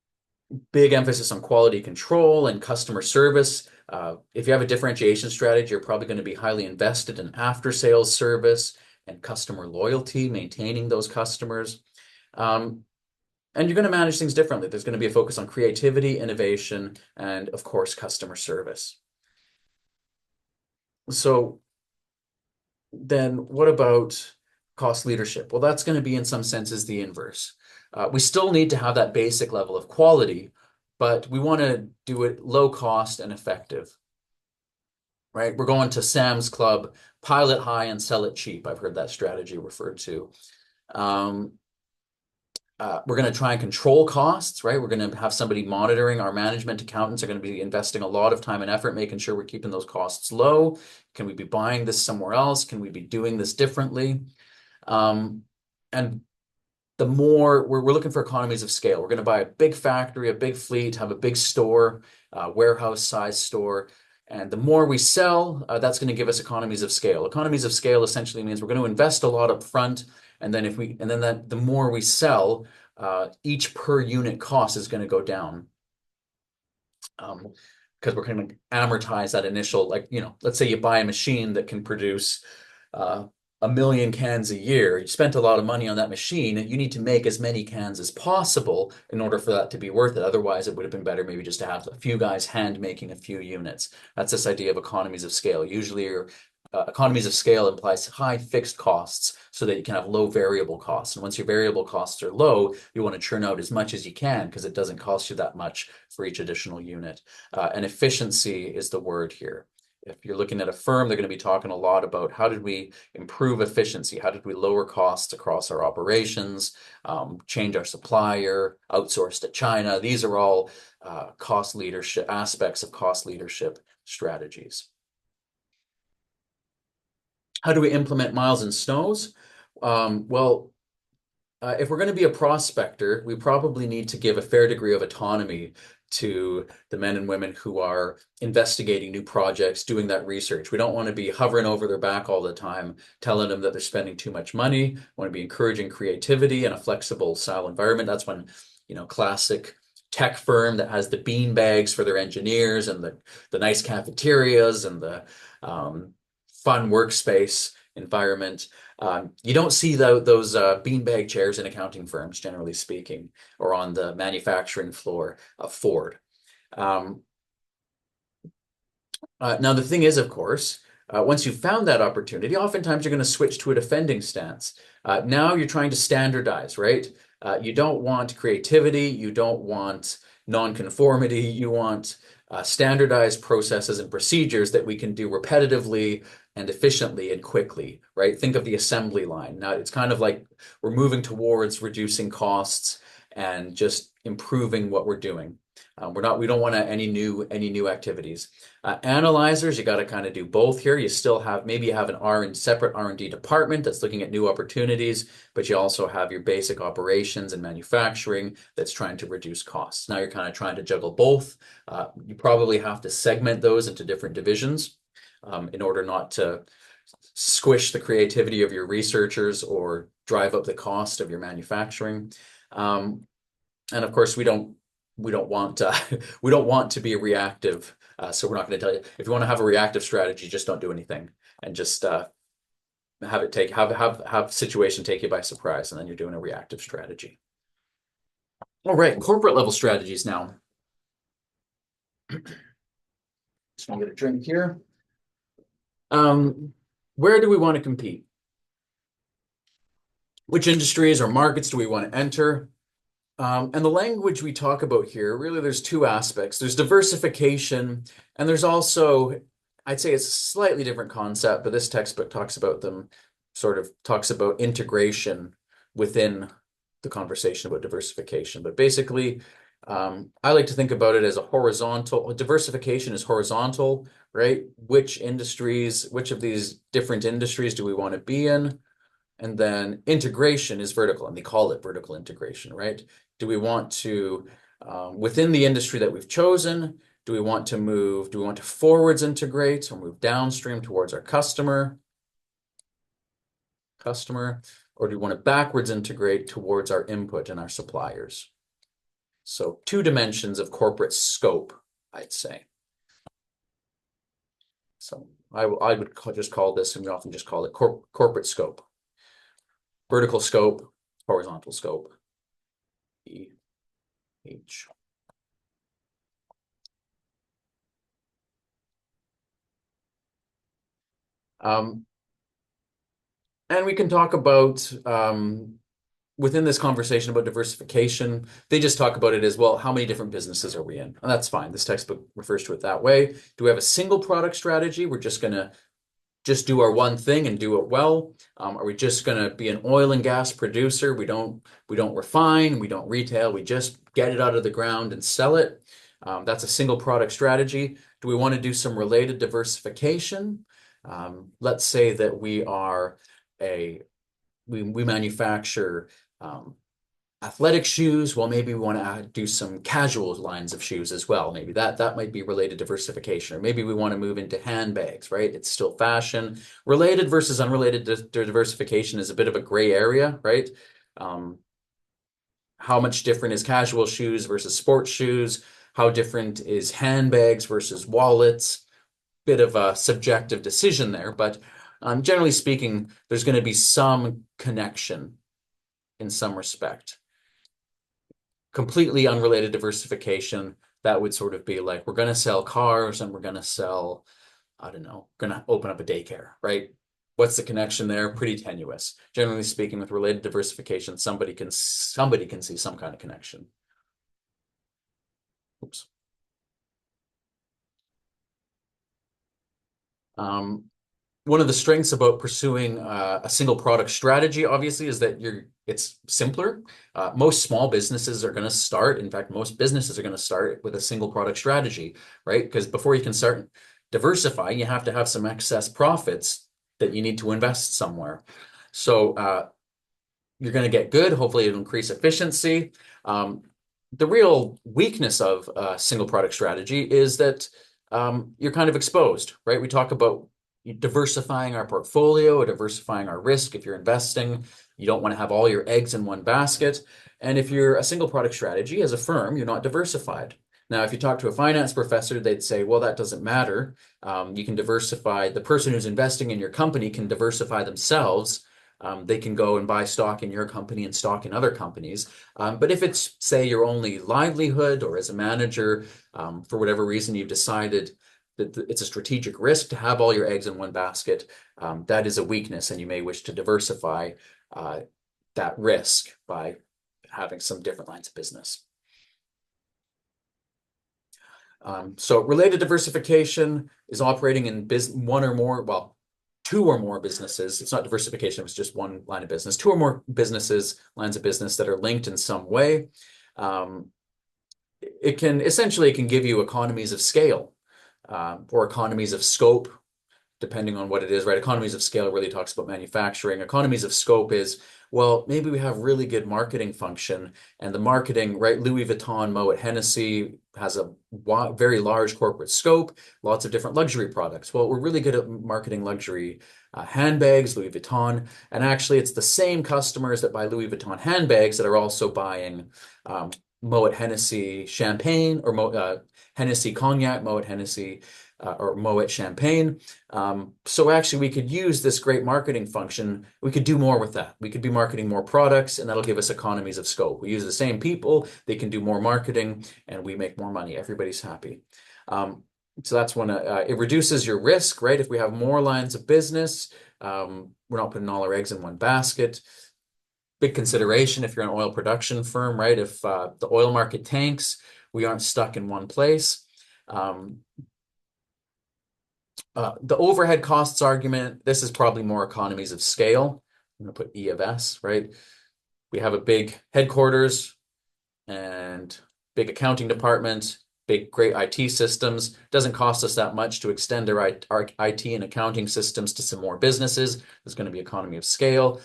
Big emphasis on quality control and customer service. If you have a differentiation strategy, you're probably going to be highly invested in after sales service and customer loyalty, maintaining those customers. Um, and you're going to manage things differently. There's going to be a focus on creativity, innovation, and of course, customer service. So then what about cost leadership? Well, that's going to be in some senses the inverse. We still need to have that basic level of quality, but we want to do it low cost and effective, right? We're going to Sam's Club, pilot high and sell it cheap. I've heard that strategy referred to. Um, we're going to try and control costs, right? We're going to have somebody monitoring. Our management accountants are going to be investing a lot of time and effort, making sure we're keeping those costs low. Can we be buying this somewhere else? Can we be doing this differently? And the more we're looking for economies of scale. We're going to buy a big factory, a big fleet, have a big store, warehouse size store. And the more we sell, that's going to give us economies of scale. Economies of scale essentially means we're going to invest a lot up front, and then the more we sell, each per unit cost is going to go down. Because we're going to amortize that initial, let's say you buy a machine that can produce uh, 1 million cans a year. You spent a lot of money on that machine, and you need to make as many cans as possible in order for that to be worth it. Otherwise, it would have been better maybe just to have a few guys hand making a few units. That's this idea of economies of scale. Usually, economies of scale implies high fixed costs so that you can have low variable costs. And once your variable costs are low, you want to churn out as much as you can because it doesn't cost you that much for each additional unit. And efficiency is the word here. If you're looking at a firm, they're going to be talking a lot about how did we improve efficiency? How did we lower costs across our operations, change our supplier, outsource to China? These are all cost leadership aspects of cost leadership strategies. How do we implement miles and snows? Well, if we're going to be a prospector, we probably need to give a fair degree of autonomy to the men and women who are investigating new projects, doing that research. We don't want to be hovering over their back all the time, telling them that they're spending too much money. We want to be encouraging creativity and a flexible style environment. That's when, classic tech firm that has the bean bags for their engineers and the nice cafeterias and the fun workspace environment. You don't see those beanbag chairs in accounting firms, generally speaking, or on the manufacturing floor of Ford. Now, the thing is, of course, once you've found that opportunity, oftentimes you're going to switch to a defending stance. Now you're trying to standardize, right? You don't want creativity. You don't want nonconformity. You want standardized processes and procedures that we can do repetitively and efficiently and quickly, right? Think of the assembly line. Now it's kind of like we're moving towards reducing costs and just improving what we're doing. We don't want any new activities. Analyzers, you got to kind of do both here. You still have, maybe you have separate R&D department that's looking at new opportunities, but you also have your basic operations and manufacturing that's trying to reduce costs. Now you're kind of trying to juggle both. You probably have to segment those into different divisions in order not to squish the creativity of your researchers or drive up the cost of your manufacturing. And of course, we don't want to be reactive. So we're not going to tell you if you want to have a reactive strategy, just don't do anything and just have situation take you by surprise, and then you're doing a reactive strategy. All right, corporate level strategies now. Just gonna get a drink here. Where do we want to compete? Which industries or markets do we want to enter? And the language we talk about here, really, there's two aspects. There's diversification, and there's also, I'd say it's a slightly different concept, but this textbook talks about them, sort of talks about integration within the conversation about diversification. But basically, I like to think about it as a horizontal, diversification is horizontal, right? Which industries, which of these different industries do we want to be in? And then integration is vertical, and they call it vertical integration, right? Do we want to, within the industry that we've chosen, do we want to forwards integrate or move downstream towards our customer, or do we want to backwards integrate towards our input and our suppliers? So two dimensions of corporate scope, I'd say. So I would just call this, and we often just call it corporate scope. Vertical scope, horizontal scope. H. And we can talk about within this conversation about diversification, they just talk about it as well, how many different businesses are we in? And that's fine. This textbook refers to it that way. Do we have a single product strategy? We're just going to just do our one thing and do it well? Are we just going to be an oil and gas producer? We don't refine, we don't retail, we just get it out of the ground and sell it. That's a single product strategy. Do we want to do some related diversification? Let's say that we manufacture athletic shoes. Well, maybe we want to do some casual lines of shoes as well. Maybe that might be related diversification, or maybe we want to move into handbags, right? It's still fashion. Related versus unrelated diversification is a bit of a gray area, right? How much different is casual shoes versus sports shoes? How different is handbags versus wallets? Bit of a subjective decision there, but generally speaking, there's going to be some connection in some respect. Completely unrelated diversification, that would sort of be like, we're going to sell cars and we're going to sell, I don't know, going to open up a daycare, right? What's the connection there? Pretty tenuous. Generally speaking, with related diversification, somebody can see some kind of connection. Oops. One of the strengths about pursuing a single product strategy, obviously, is that it's simpler. Most small businesses are going to start. In fact, most businesses are going to start with a single product strategy, right? Because before you can start diversifying, you have to have some excess profits that you need to invest somewhere. So you're going to get good. Hopefully, it'll increase efficiency. The real weakness of a single product strategy is that you're kind of exposed, right? We talk about diversifying our portfolio, diversifying our risk. If you're investing, you don't want to have all your eggs in one basket. And if you're a single product strategy as a firm, you're not diversified. Now, if you talk to a finance professor, they'd say, well, that doesn't matter. You can diversify. The person who's investing in your company can diversify themselves. They can go and buy stock in your company and stock in other companies. But if it's, say, your only livelihood, or as a manager, for whatever reason, you've decided that it's a strategic risk to have all your eggs in one basket, that is a weakness, and you may wish to diversify that risk by having some different lines of business. So related diversification is operating in one or more, well, two or more businesses. It's not diversification, it's just one line of business. Two or more lines of business that are linked in some way. It can give you economies of scale, or economies of scope, depending on what it is, right? Economies of scale really talks about manufacturing. Economies of scope is, well, maybe we have really good marketing function, and the marketing, right? Louis Vuitton, Moet Hennessy has a very large corporate scope, lots of different luxury products. Well, we're really good at marketing luxury handbags, Louis Vuitton, and actually it's the same customers that buy Louis Vuitton handbags that are also buying Moet Hennessy Champagne or Hennessy Cognac, Moet Hennessy or Moet Champagne. So actually, we could use this great marketing function. We could do more with that. We could be marketing more products, and that'll give us economies of scope. We use the same people, they can do more marketing, and we make more money. Everybody's happy. So that's one. It reduces your risk, right? If we have more lines of business, we're not putting all our eggs in one basket. Big consideration if you're an oil production firm, right? If the oil market tanks, we aren't stuck in one place. The overhead costs argument, this is probably more economies of scale. I'm going to put E of S, right? We have a big headquarters and big accounting department, big, great IT systems. Doesn't cost us that much to extend our IT and accounting systems to some more businesses. There's going to be economy of scale.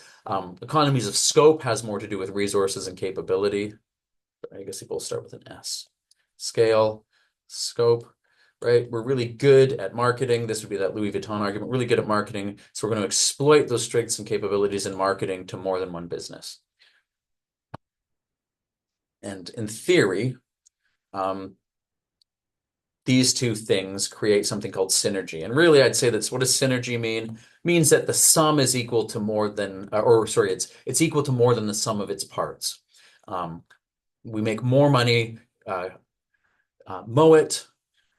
Economies of scope has more to do with resources and capability. I guess they both start with an S. Scale, scope, right? We're really good at marketing. This would be that Louis Vuitton argument, really good at marketing. So we're going to exploit those strengths and capabilities in marketing to more than one business. And in theory, these two things create something called synergy. And really, I'd say that's what does synergy mean? It means that the sum is equal to more than, or sorry, it's equal to more than the sum of its parts. We make more money. Moet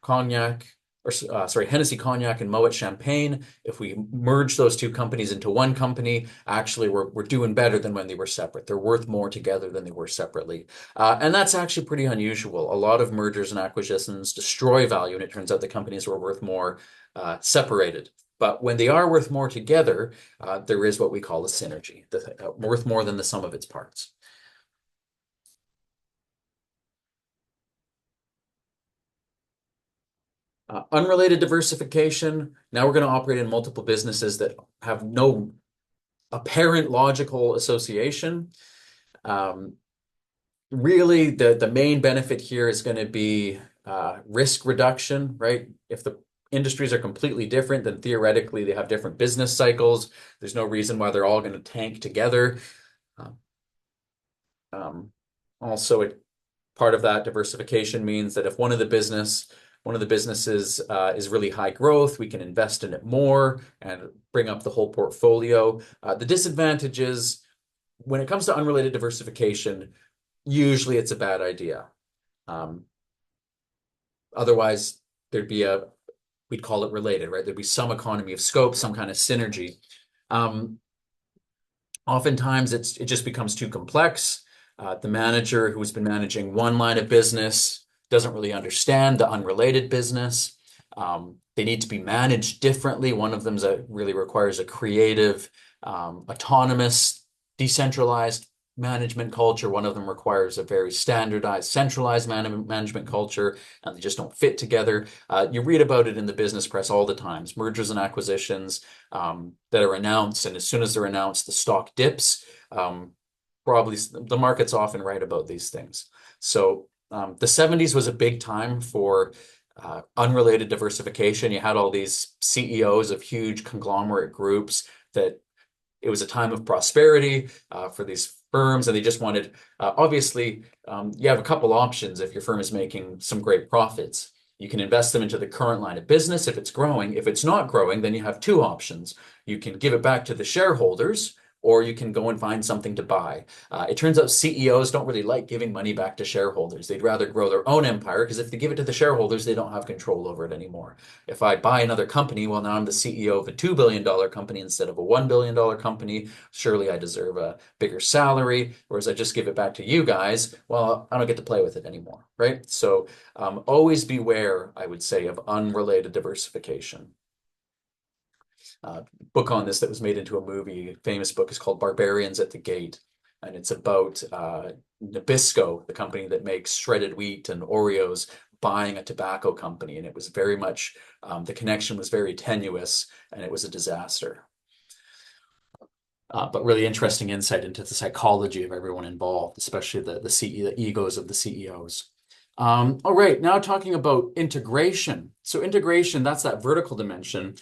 Cognac, or sorry, Hennessy Cognac and Moet Champagne. If we merge those two companies into one company, actually we're doing better than when they were separate. They're worth more together than they were separately. And that's actually pretty unusual. A lot of mergers and acquisitions destroy value, and it turns out the companies were worth more separated. But when they are worth more together, there is what we call a synergy, worth more than the sum of its parts. Unrelated diversification. Now we're going to operate in multiple businesses that have no apparent logical association. Really, the main benefit here is going to be risk reduction, right? If the industries are completely different, then theoretically they have different business cycles. There's no reason why they're all going to tank together. Also, part of that diversification means that if one of the businesses is really high growth, we can invest in it more and bring up the whole portfolio. The disadvantage is when it comes to unrelated diversification, usually it's a bad idea. Otherwise, we'd call it related, right? There'd be some economy of scope, some kind of synergy. Oftentimes, it just becomes too complex. The manager who's been managing one line of business doesn't really understand the unrelated business. They need to be managed differently. One of them really requires a creative, autonomous, decentralized management culture. One of them requires a very standardized, centralized management culture, and they just don't fit together. You read about it in the business press all the times, mergers and acquisitions that are announced, and as soon as they're announced, the stock dips. Probably the market's often right about these things. So the 70s was a big time for unrelated diversification. You had all these CEOs of huge conglomerate groups that it was a time of prosperity for these firms, and they just wanted, obviously, you have a couple options if your firm is making some great profits. You can invest them into the current line of business if it's growing. If it's not growing, then you have two options. You can give it back to the shareholders, or you can go and find something to buy. It turns out CEOs don't really like giving money back to shareholders. They'd rather grow their own empire because if they give it to the shareholders, they don't have control over it anymore. If I buy another company, well, now I'm the CEO of a $2 billion company instead of a $1 billion company. Surely I deserve a bigger salary. Whereas I just give it back to you guys, well, I don't get to play with it anymore, right? So always beware, I would say, of unrelated diversification. Book on this that was made into a movie. Famous book is called Barbarians at the Gate, and it's about Nabisco, the company that makes shredded wheat and Oreos, buying a tobacco company, and it was very much the connection was very tenuous, and it was a disaster. But really interesting insight into the psychology of everyone involved, especially the egos of the CEOs. All right, now talking about integration. So integration, that's that vertical dimension.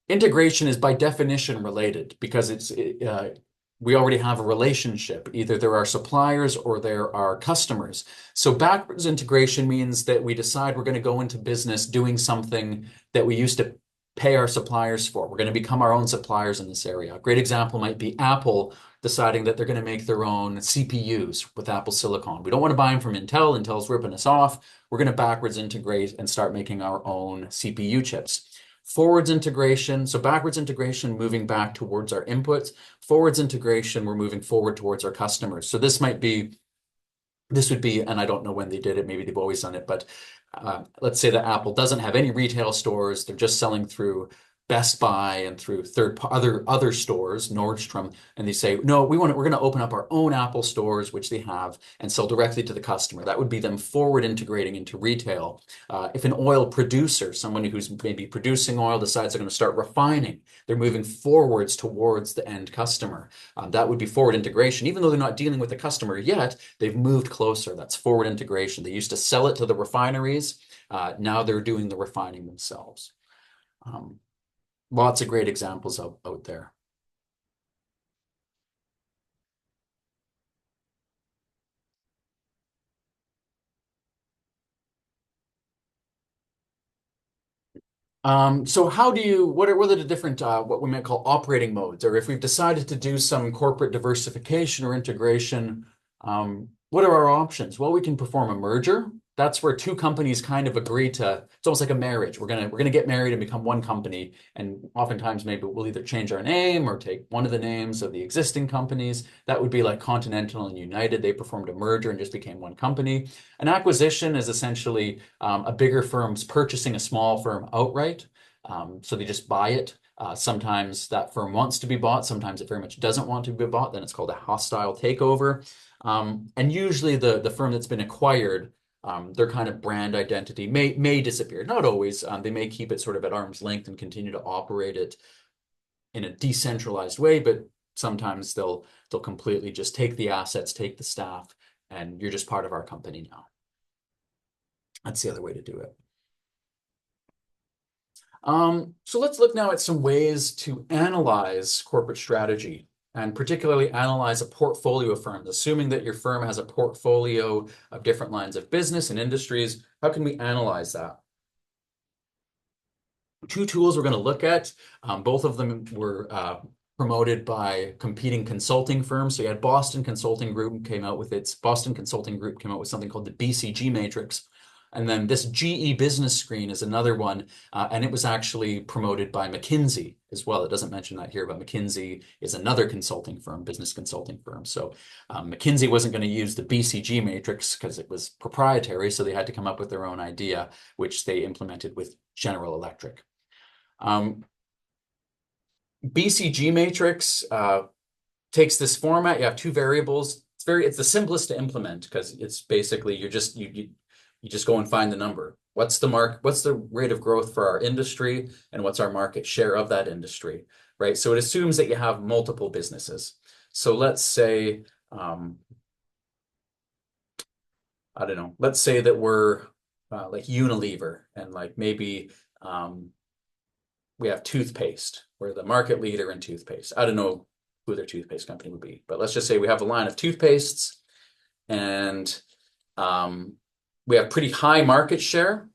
Integration is by definition related because we already have a relationship. Either they're our suppliers or they're our customers. So backwards integration means that we decide we're going to go into business doing something that we used to pay our suppliers for. We're going to become our own suppliers in this area. A great example might be Apple deciding that they're going to make their own CPUs with Apple Silicon. We don't want to buy them from Intel. Intel's ripping us off. We're going to backwards integrate and start making our own CPU chips. Forwards integration, so backwards integration, moving back towards our inputs. Forwards integration, we're moving forward towards our customers. So this would be, and I don't know when they did it, maybe they've always done it, but let's say that Apple doesn't have any retail stores. They're just selling through Best Buy and through other stores, Nordstrom, and they say, no, we're going to open up our own Apple stores, which they have, and sell directly to the customer. That would be them forward integrating into retail. If an oil producer, someone who's maybe producing oil, decides they're going to start refining, they're moving forwards towards the end customer. That would be forward integration. Even though they're not dealing with the customer yet, they've moved closer. That's forward integration. They used to sell it to the refineries. Now they're doing the refining themselves. Lots of great examples out there. So what are the different, what we might call operating modes, or if we've decided to do some corporate diversification or integration, what are our options? Well, we can perform a merger. That's where two companies kind of agree to, it's almost like a marriage. We're gonna get married and become one company. And oftentimes maybe we'll either change our name or take one of the names of the existing companies. That would be like Continental and United. They performed a merger and just became one company. An acquisition is essentially a bigger firm's purchasing a small firm outright. So they just buy it. Sometimes that firm wants to be bought. Sometimes it very much doesn't want to be bought. Then it's called a hostile takeover. And usually the firm that's been acquired, their kind of brand identity may disappear. Not always. They may keep it sort of at arm's length and continue to operate it in a decentralized way, but sometimes they'll completely just take the assets, take the staff, and you're just part of our company now. That's the other way to do it. So let's look now at some ways to analyze corporate strategy and particularly analyze a portfolio of firms. Assuming that your firm has a portfolio of different lines of business and industries, how can we analyze that? Two tools we're going to look at. Both of them were promoted by competing consulting firms. So you had Boston Consulting Group came out with something called the BCG matrix. And then this GE Business Screen is another one, and it was actually promoted by McKinsey as well. It doesn't mention that here, but McKinsey is another consulting firm, business consulting firm. So McKinsey wasn't going to use the BCG matrix because it was proprietary, so they had to come up with their own idea, which they implemented with General Electric. BCG matrix takes this format. You have two variables. It's the simplest to implement because it's basically you just go and find the number. What's the rate of growth for our industry, and what's our market share of that industry, right? So it assumes that you have multiple businesses. So let's say, I don't know, let's say that we're like Unilever, and like maybe we have toothpaste. We're the market leader in toothpaste. I don't know who their toothpaste company would be, but let's just say we have a line of toothpastes, and we have pretty high market share,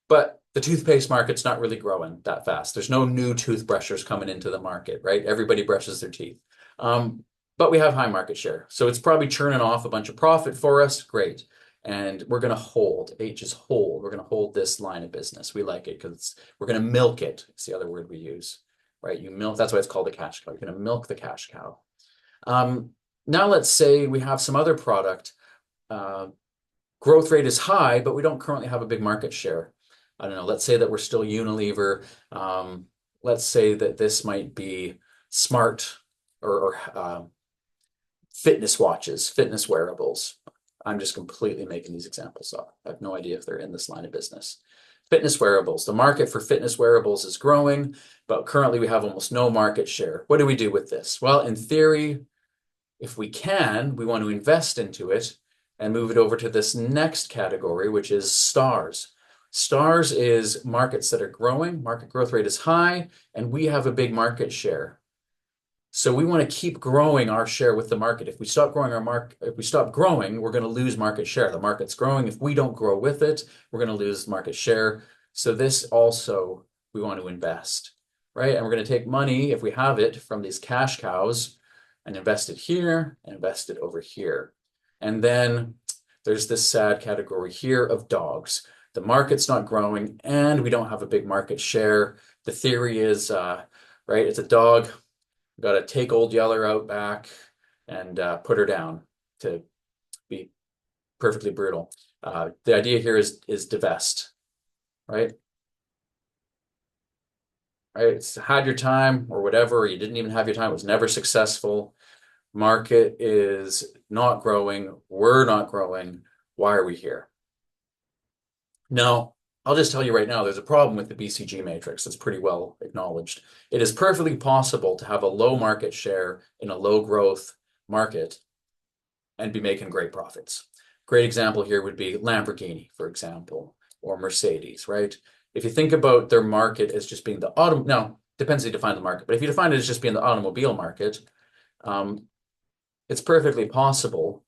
but the toothpaste market's not really growing that fast. There's no new toothbrushers coming into the market, right? Everybody brushes their teeth. But we have high market share. So it's probably churning off a bunch of profit for us. Great. And we're going to hold. H is hold. We're going to hold this line of business. We like it because we're going to milk it. It's the other word we use, right? You milk. That's why it's called a cash cow. You're going to milk the cash cow. Now let's say we have some other product. Growth rate is high, but we don't currently have a big market share. I don't know. Let's say that we're still Unilever. Let's say that this might be smart or fitness watches, fitness wearables. I'm just completely making these examples up. I have no idea if they're in this line of business. Fitness wearables. The market for fitness wearables is growing, but currently we have almost no market share. What do we do with this? Well, in theory, if we can, we want to invest into it and move it over to this next category, which is stars. Stars is markets that are growing, market growth rate is high, and we have a big market share. So we want to keep growing our share with the market. If we stop growing if we stop growing, we're going to lose market share. The market's growing. If we don't grow with it, we're going to lose market share. So this also we want to invest, right? And we're going to take money, if we have it, from these cash cows and invest it here and invest it over here. And then there's this sad category here of dogs. The market's not growing and we don't have a big market share. The theory is, right, it's a dog. We've got to take old Yeller out back and put her down, to be perfectly brutal. The idea here is divest, right? Right? It's had your time or whatever, or you didn't even have your time. It was never successful. Market is not growing. We're not growing. Why are we here? Now, I'll just tell you right now, there's a problem with the BCG matrix. That's pretty well acknowledged. It is perfectly possible to have a low market share in a low growth market and be making great profits. Great example here would be Lamborghini, for example, or Mercedes, right? If you think about their market as just being the auto, now depends how you define the market, but if you define it as just being the automobile market, it's perfectly possible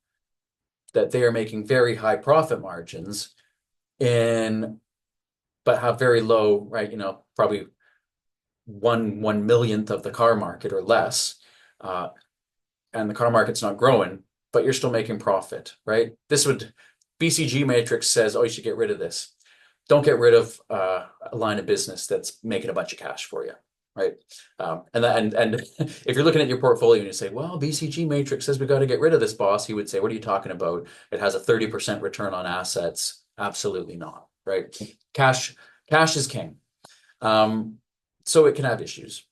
that they are making very high profit margins but have very low, right? Probably one millionth of the car market or less, and the car market's not growing, but you're still making profit, right? BCG matrix says, oh, you should get rid of this. Don't get rid of a line of business that's making a bunch of cash for you, right? And if you're looking at your portfolio and you say, well, BCG matrix says we got to get rid of this, boss, he would say, what are you talking about? It has a 30% return on assets. Absolutely not, right? Cash is king. So it can have issues.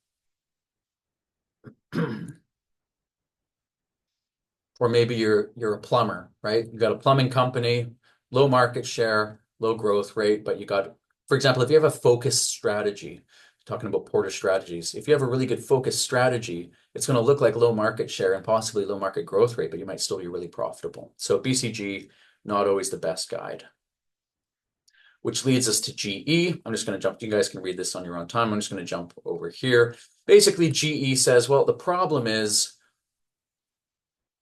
Or maybe you're a plumber, right? You got a plumbing company, low market share, low growth rate, but for example, if you have a focused strategy, talking about Porter strategies, if you have a really good focused strategy, it's going to look like low market share and possibly low market growth rate, but you might still be really profitable. So BCG, not always the best guide. Which leads us to GE. I'm just going to jump. You guys can read this on your own time. I'm just going to jump over here. Basically, GE says, well, the problem is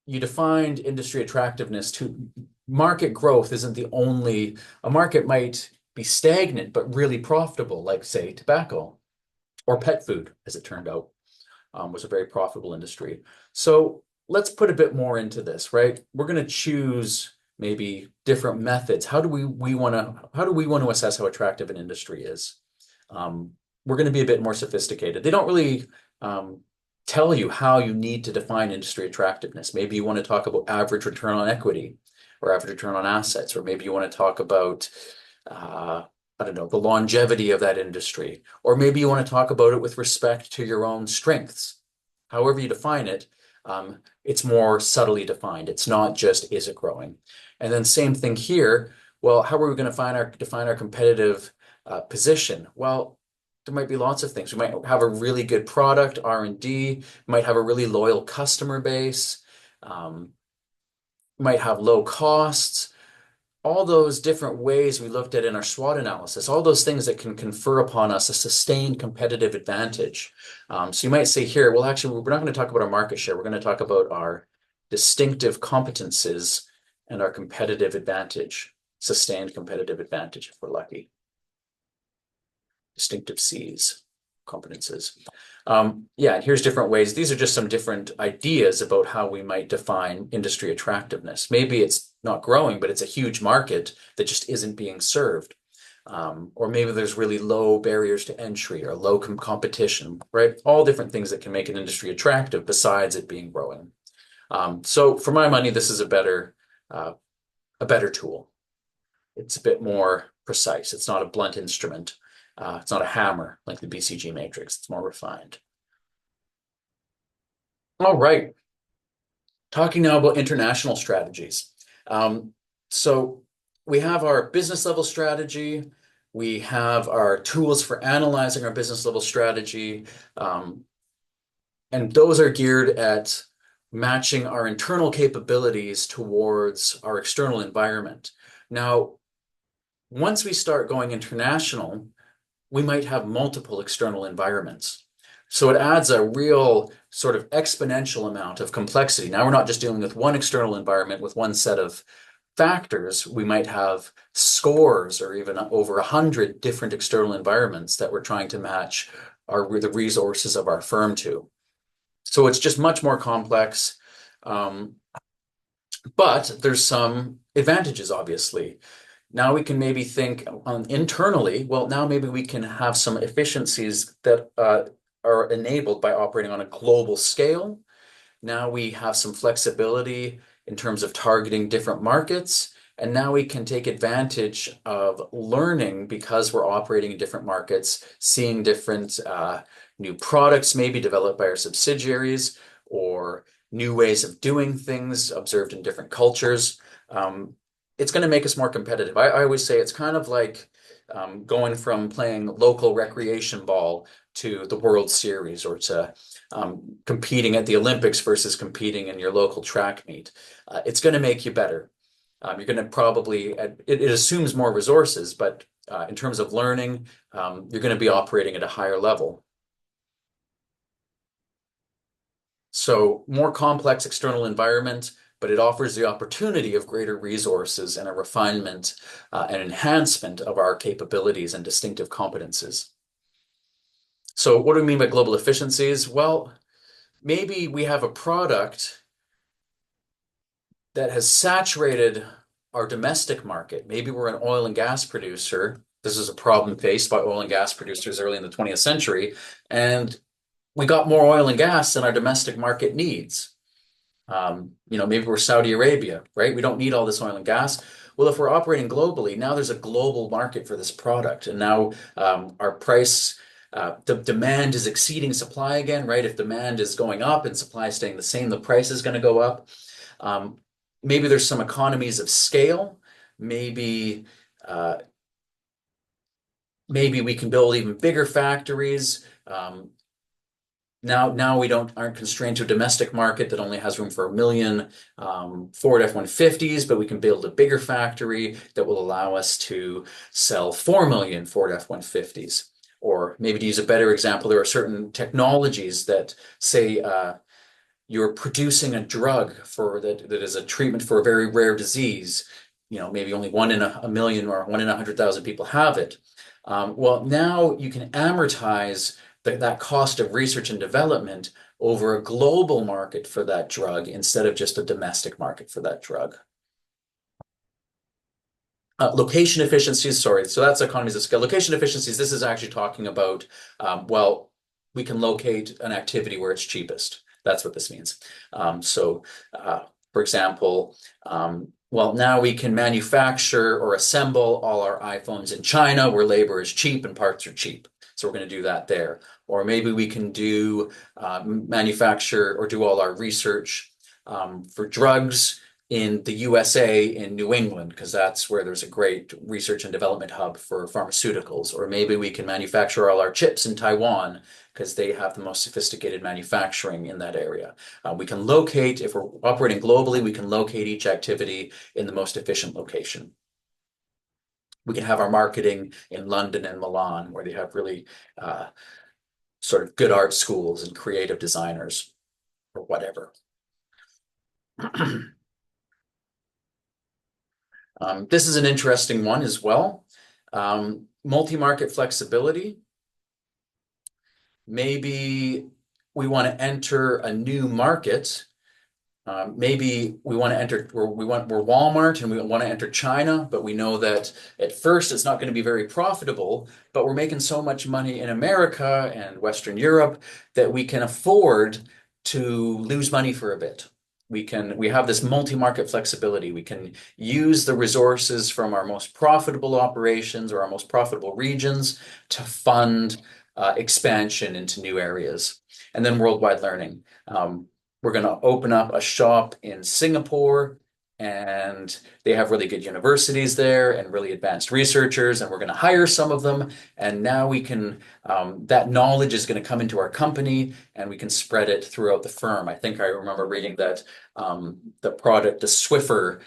you defined industry attractiveness to market growth isn't the only, a market might be stagnant, but really profitable, like say tobacco or pet food, as it turned out, was a very profitable industry. So let's put a bit more into this, right? We're going to choose maybe different methods. How do we want to assess how attractive an industry is? We're going to be a bit more sophisticated. They don't really tell you how you need to define industry attractiveness. Maybe you want to talk about average return on equity or average return on assets, or maybe you want to talk about, I don't know, the longevity of that industry, or maybe you want to talk about it with respect to your own strengths. However you define it, it's more subtly defined. It's not just, is it growing? And then same thing here. Well, how are we going to define our competitive position? Well, there might be lots of things. We might have a really good product, R&D, might have a really loyal customer base, might have low costs, all those different ways we looked at in our SWOT analysis, all those things that can confer upon us a sustained competitive advantage. So you might say here, well, actually, we're not going to talk about our market share. We're going to talk about our distinctive competences and our competitive advantage, sustained competitive advantage, if we're lucky. Distinctive C's, competences. Yeah, and here's different ways. These are just some different ideas about how we might define industry attractiveness. Maybe it's not growing, but it's a huge market that just isn't being served. Or maybe there's really low barriers to entry or low competition, right? All different things that can make an industry attractive besides it being growing. So for my money, this is a better tool. It's a bit more precise. It's not a blunt instrument. It's not a hammer like the BCG matrix. It's more refined. All right. Talking now about international strategies. So we have our business level strategy. We have our tools for analyzing our business level strategy. And those are geared at matching our internal capabilities towards our external environment. Now, once we start going international, we might have multiple external environments. So it adds a real sort of exponential amount of complexity. Now we're not just dealing with one external environment with one set of factors. We might have scores or even over 100 different external environments that we're trying to match the resources of our firm to. So it's just much more complex. Um, but there's some advantages, obviously. Now we can maybe think internally, well, now maybe we can have some efficiencies that are enabled by operating on a global scale. Now we have some flexibility in terms of targeting different markets. And now we can take advantage of learning because we're operating in different markets, seeing different new products maybe developed by our subsidiaries or new ways of doing things observed in different cultures. Um, it's going to make us more competitive. I always say it's kind of like going from playing local recreation ball to the World Series or to competing at the Olympics versus competing in your local track meet. It's going to make you better. You're going to probably, it assumes more resources, but in terms of learning, you're going to be operating at a higher level. So more complex external environment, but it offers the opportunity of greater resources and a refinement and enhancement of our capabilities and distinctive competences. So what do we mean by global efficiencies? Well, maybe we have a product that has saturated our domestic market. Maybe we're an oil and gas producer. This is a problem faced by oil and gas producers early in the 20th century. And we got more oil and gas than our domestic market needs. Maybe we're Saudi Arabia, right? We don't need all this oil and gas. Well, if we're operating globally, now there's a global market for this product. And now our price, the demand is exceeding supply again, right? If demand is going up and supply is staying the same, the price is going to go up. Um, Maybe there's some economies of scale. Maybe uh, maybe we can build even bigger factories. Now we aren't constrained to a domestic market that only has room for 1 million Ford F-150s, but we can build a bigger factory that will allow us to sell 4 million Ford F-150s. Or maybe to use a better example, there are certain technologies that say you're producing a drug that is a treatment for a very rare disease. Maybe only 1 in a million or 1 in 100,000 people have it. Well, now you can amortize that cost of research and development over a global market for that drug instead of just a domestic market for that drug. Location efficiencies, sorry, so that's economies of scale. Location efficiencies, this is actually talking about, well, we can locate an activity where it's cheapest. That's what this means. For example, well, now we can manufacture or assemble all our iPhones in China where labor is cheap and parts are cheap. So we're going to do that there. Or maybe we can manufacture or do all our research for drugs in the USA in New England, because that's where there's a great research and development hub for pharmaceuticals. Or maybe we can manufacture all our chips in Taiwan because they have the most sophisticated manufacturing in that area. We can locate, if we're operating globally, we can locate each activity in the most efficient location. We can have our marketing in London and Milan, where they have really sort of good art schools and creative designers or whatever. This is an interesting one as well. Multi-market flexibility. Maybe we want to enter a new market. Maybe we want to enter, we're Walmart and we want to enter China, but we know that at first it's not going to be very profitable, but we're making so much money in America and Western Europe that we can afford to lose money for a bit. We have this multi-market flexibility. We can use the resources from our most profitable operations or our most profitable regions to fund expansion into new areas. And then worldwide learning. We're going to open up a shop in Singapore, and they have really good universities there and really advanced researchers, and we're going to hire some of them. And now we can, that knowledge is going to come into our company and we can spread it throughout the firm. I think I remember reading that the Swiffer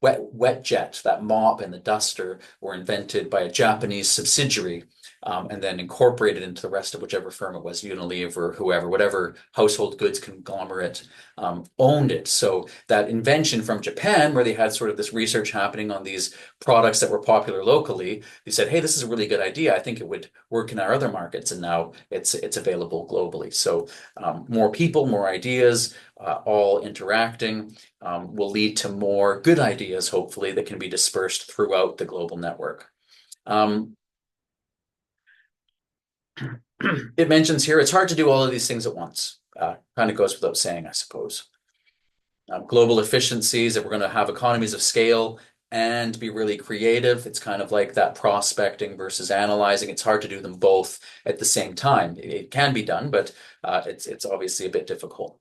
wet jet, that mop and the duster were invented by a Japanese subsidiary and then incorporate it into the rest of whichever firm it was, Unilever or whoever, whatever household goods conglomerate owned it. So that invention from Japan, where they had sort of this research happening on these products that were popular locally, they said, "Hey, this is a really good idea. I think it would work in our other markets," and now it's available globally. So more people, more ideas, all interacting will lead to more good ideas, hopefully, that can be dispersed throughout the global network. Um, it mentions here it's hard to do all of these things at once. Kind of goes without saying, I suppose. Global efficiencies, if we're going to have economies of scale and be really creative, it's kind of like that prospecting versus analyzing. It's hard to do them both at the same time. It can be done, but it's obviously a bit difficult.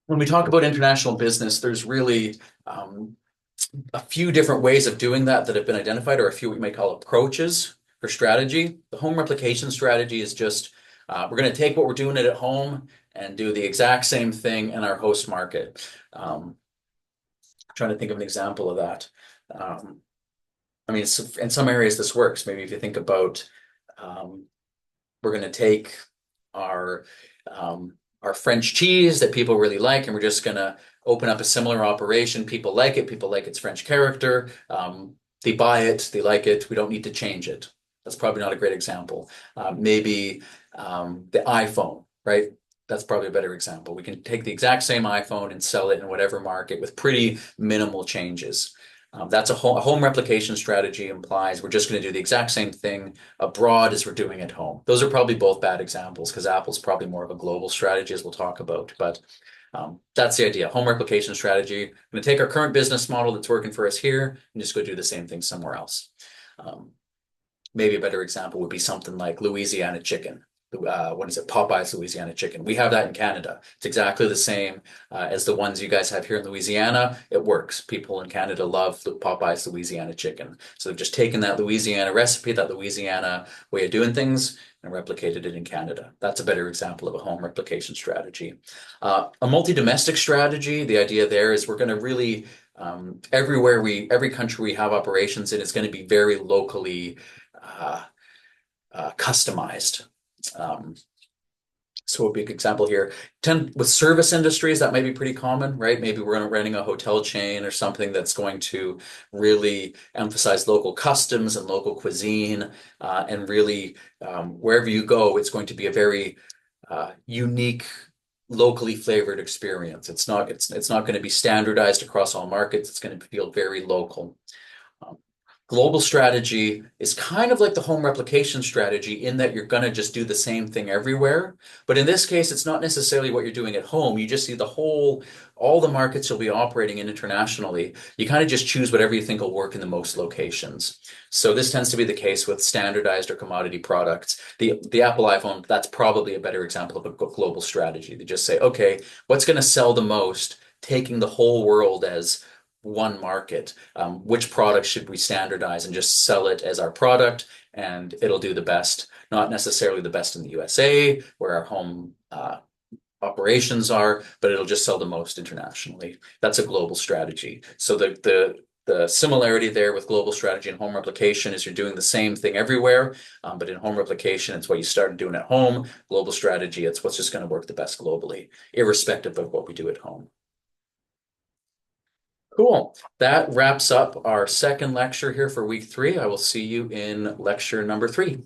When we talk about international business, there's really a few different ways of doing that that have been identified, or a few what you might call approaches for strategy. The home replication strategy is just we're going to take what we're doing it at home and do the exact same thing in our host market. Trying to think of an example of that. Um, I mean, in some areas this works. Maybe if you think about, um, we're going to take our our French cheese that people really like, and we're just going to open up a similar operation. People like it. People like its French character. They buy it. They like it. We don't need to change it. That's probably not a great example. Maybe the iPhone, right? That's probably a better example. We can take the exact same iPhone and sell it in whatever market with pretty minimal changes. That's a home replication strategy implies we're just going to do the exact same thing abroad as we're doing at home. Those are probably both bad examples because Apple's probably more of a global strategy, as we'll talk about. But that's the idea. Home replication strategy. We're going to take our current business model that's working for us here and just go do the same thing somewhere else. Um, Maybe a better example would be something like Louisiana chicken. What is it? Popeye's Louisiana chicken. We have that in Canada. It's exactly the same as the ones you guys have here in Louisiana. It works. People in Canada love the Popeye's Louisiana chicken. So they've just taken that Louisiana recipe, that Louisiana way of doing things, and replicated it in Canada. That's a better example of a home replication strategy. A multi-domestic strategy, the idea there is we're going to really, every country we have operations in is going to be very locally uh, customized. Um, so a big example here, with service industries, that may be pretty common, right? Maybe we're running a hotel chain or something that's going to really emphasize local customs and local cuisine, and really wherever you go, it's going to be a very unique, locally flavored experience. It's not going to be standardized across all markets. It's going to feel very local. Um, Global strategy is kind of like the home replication strategy in that you're going to just do the same thing everywhere. But in this case, it's not necessarily what you're doing at home. You just see all the markets you'll be operating in internationally. You kind of just choose whatever you think will work in the most locations. So this tends to be the case with standardized or commodity products. The Apple iPhone, that's probably a better example of a global strategy. They just say, okay, what's going to sell the most, taking the whole world as one market. Which product should we standardize and just sell it as our product, and it'll do the best, not necessarily the best in the USA where our home operations are, but it'll just sell the most internationally. That's a global strategy. So the similarity there with global strategy and home replication is you're doing the same thing everywhere, but in home replication, it's what you started doing at home. Global strategy, it's what's just going to work the best globally, irrespective of what we do at home. Cool. That wraps up our second lecture here for week 3. I will see you in lecture number 3.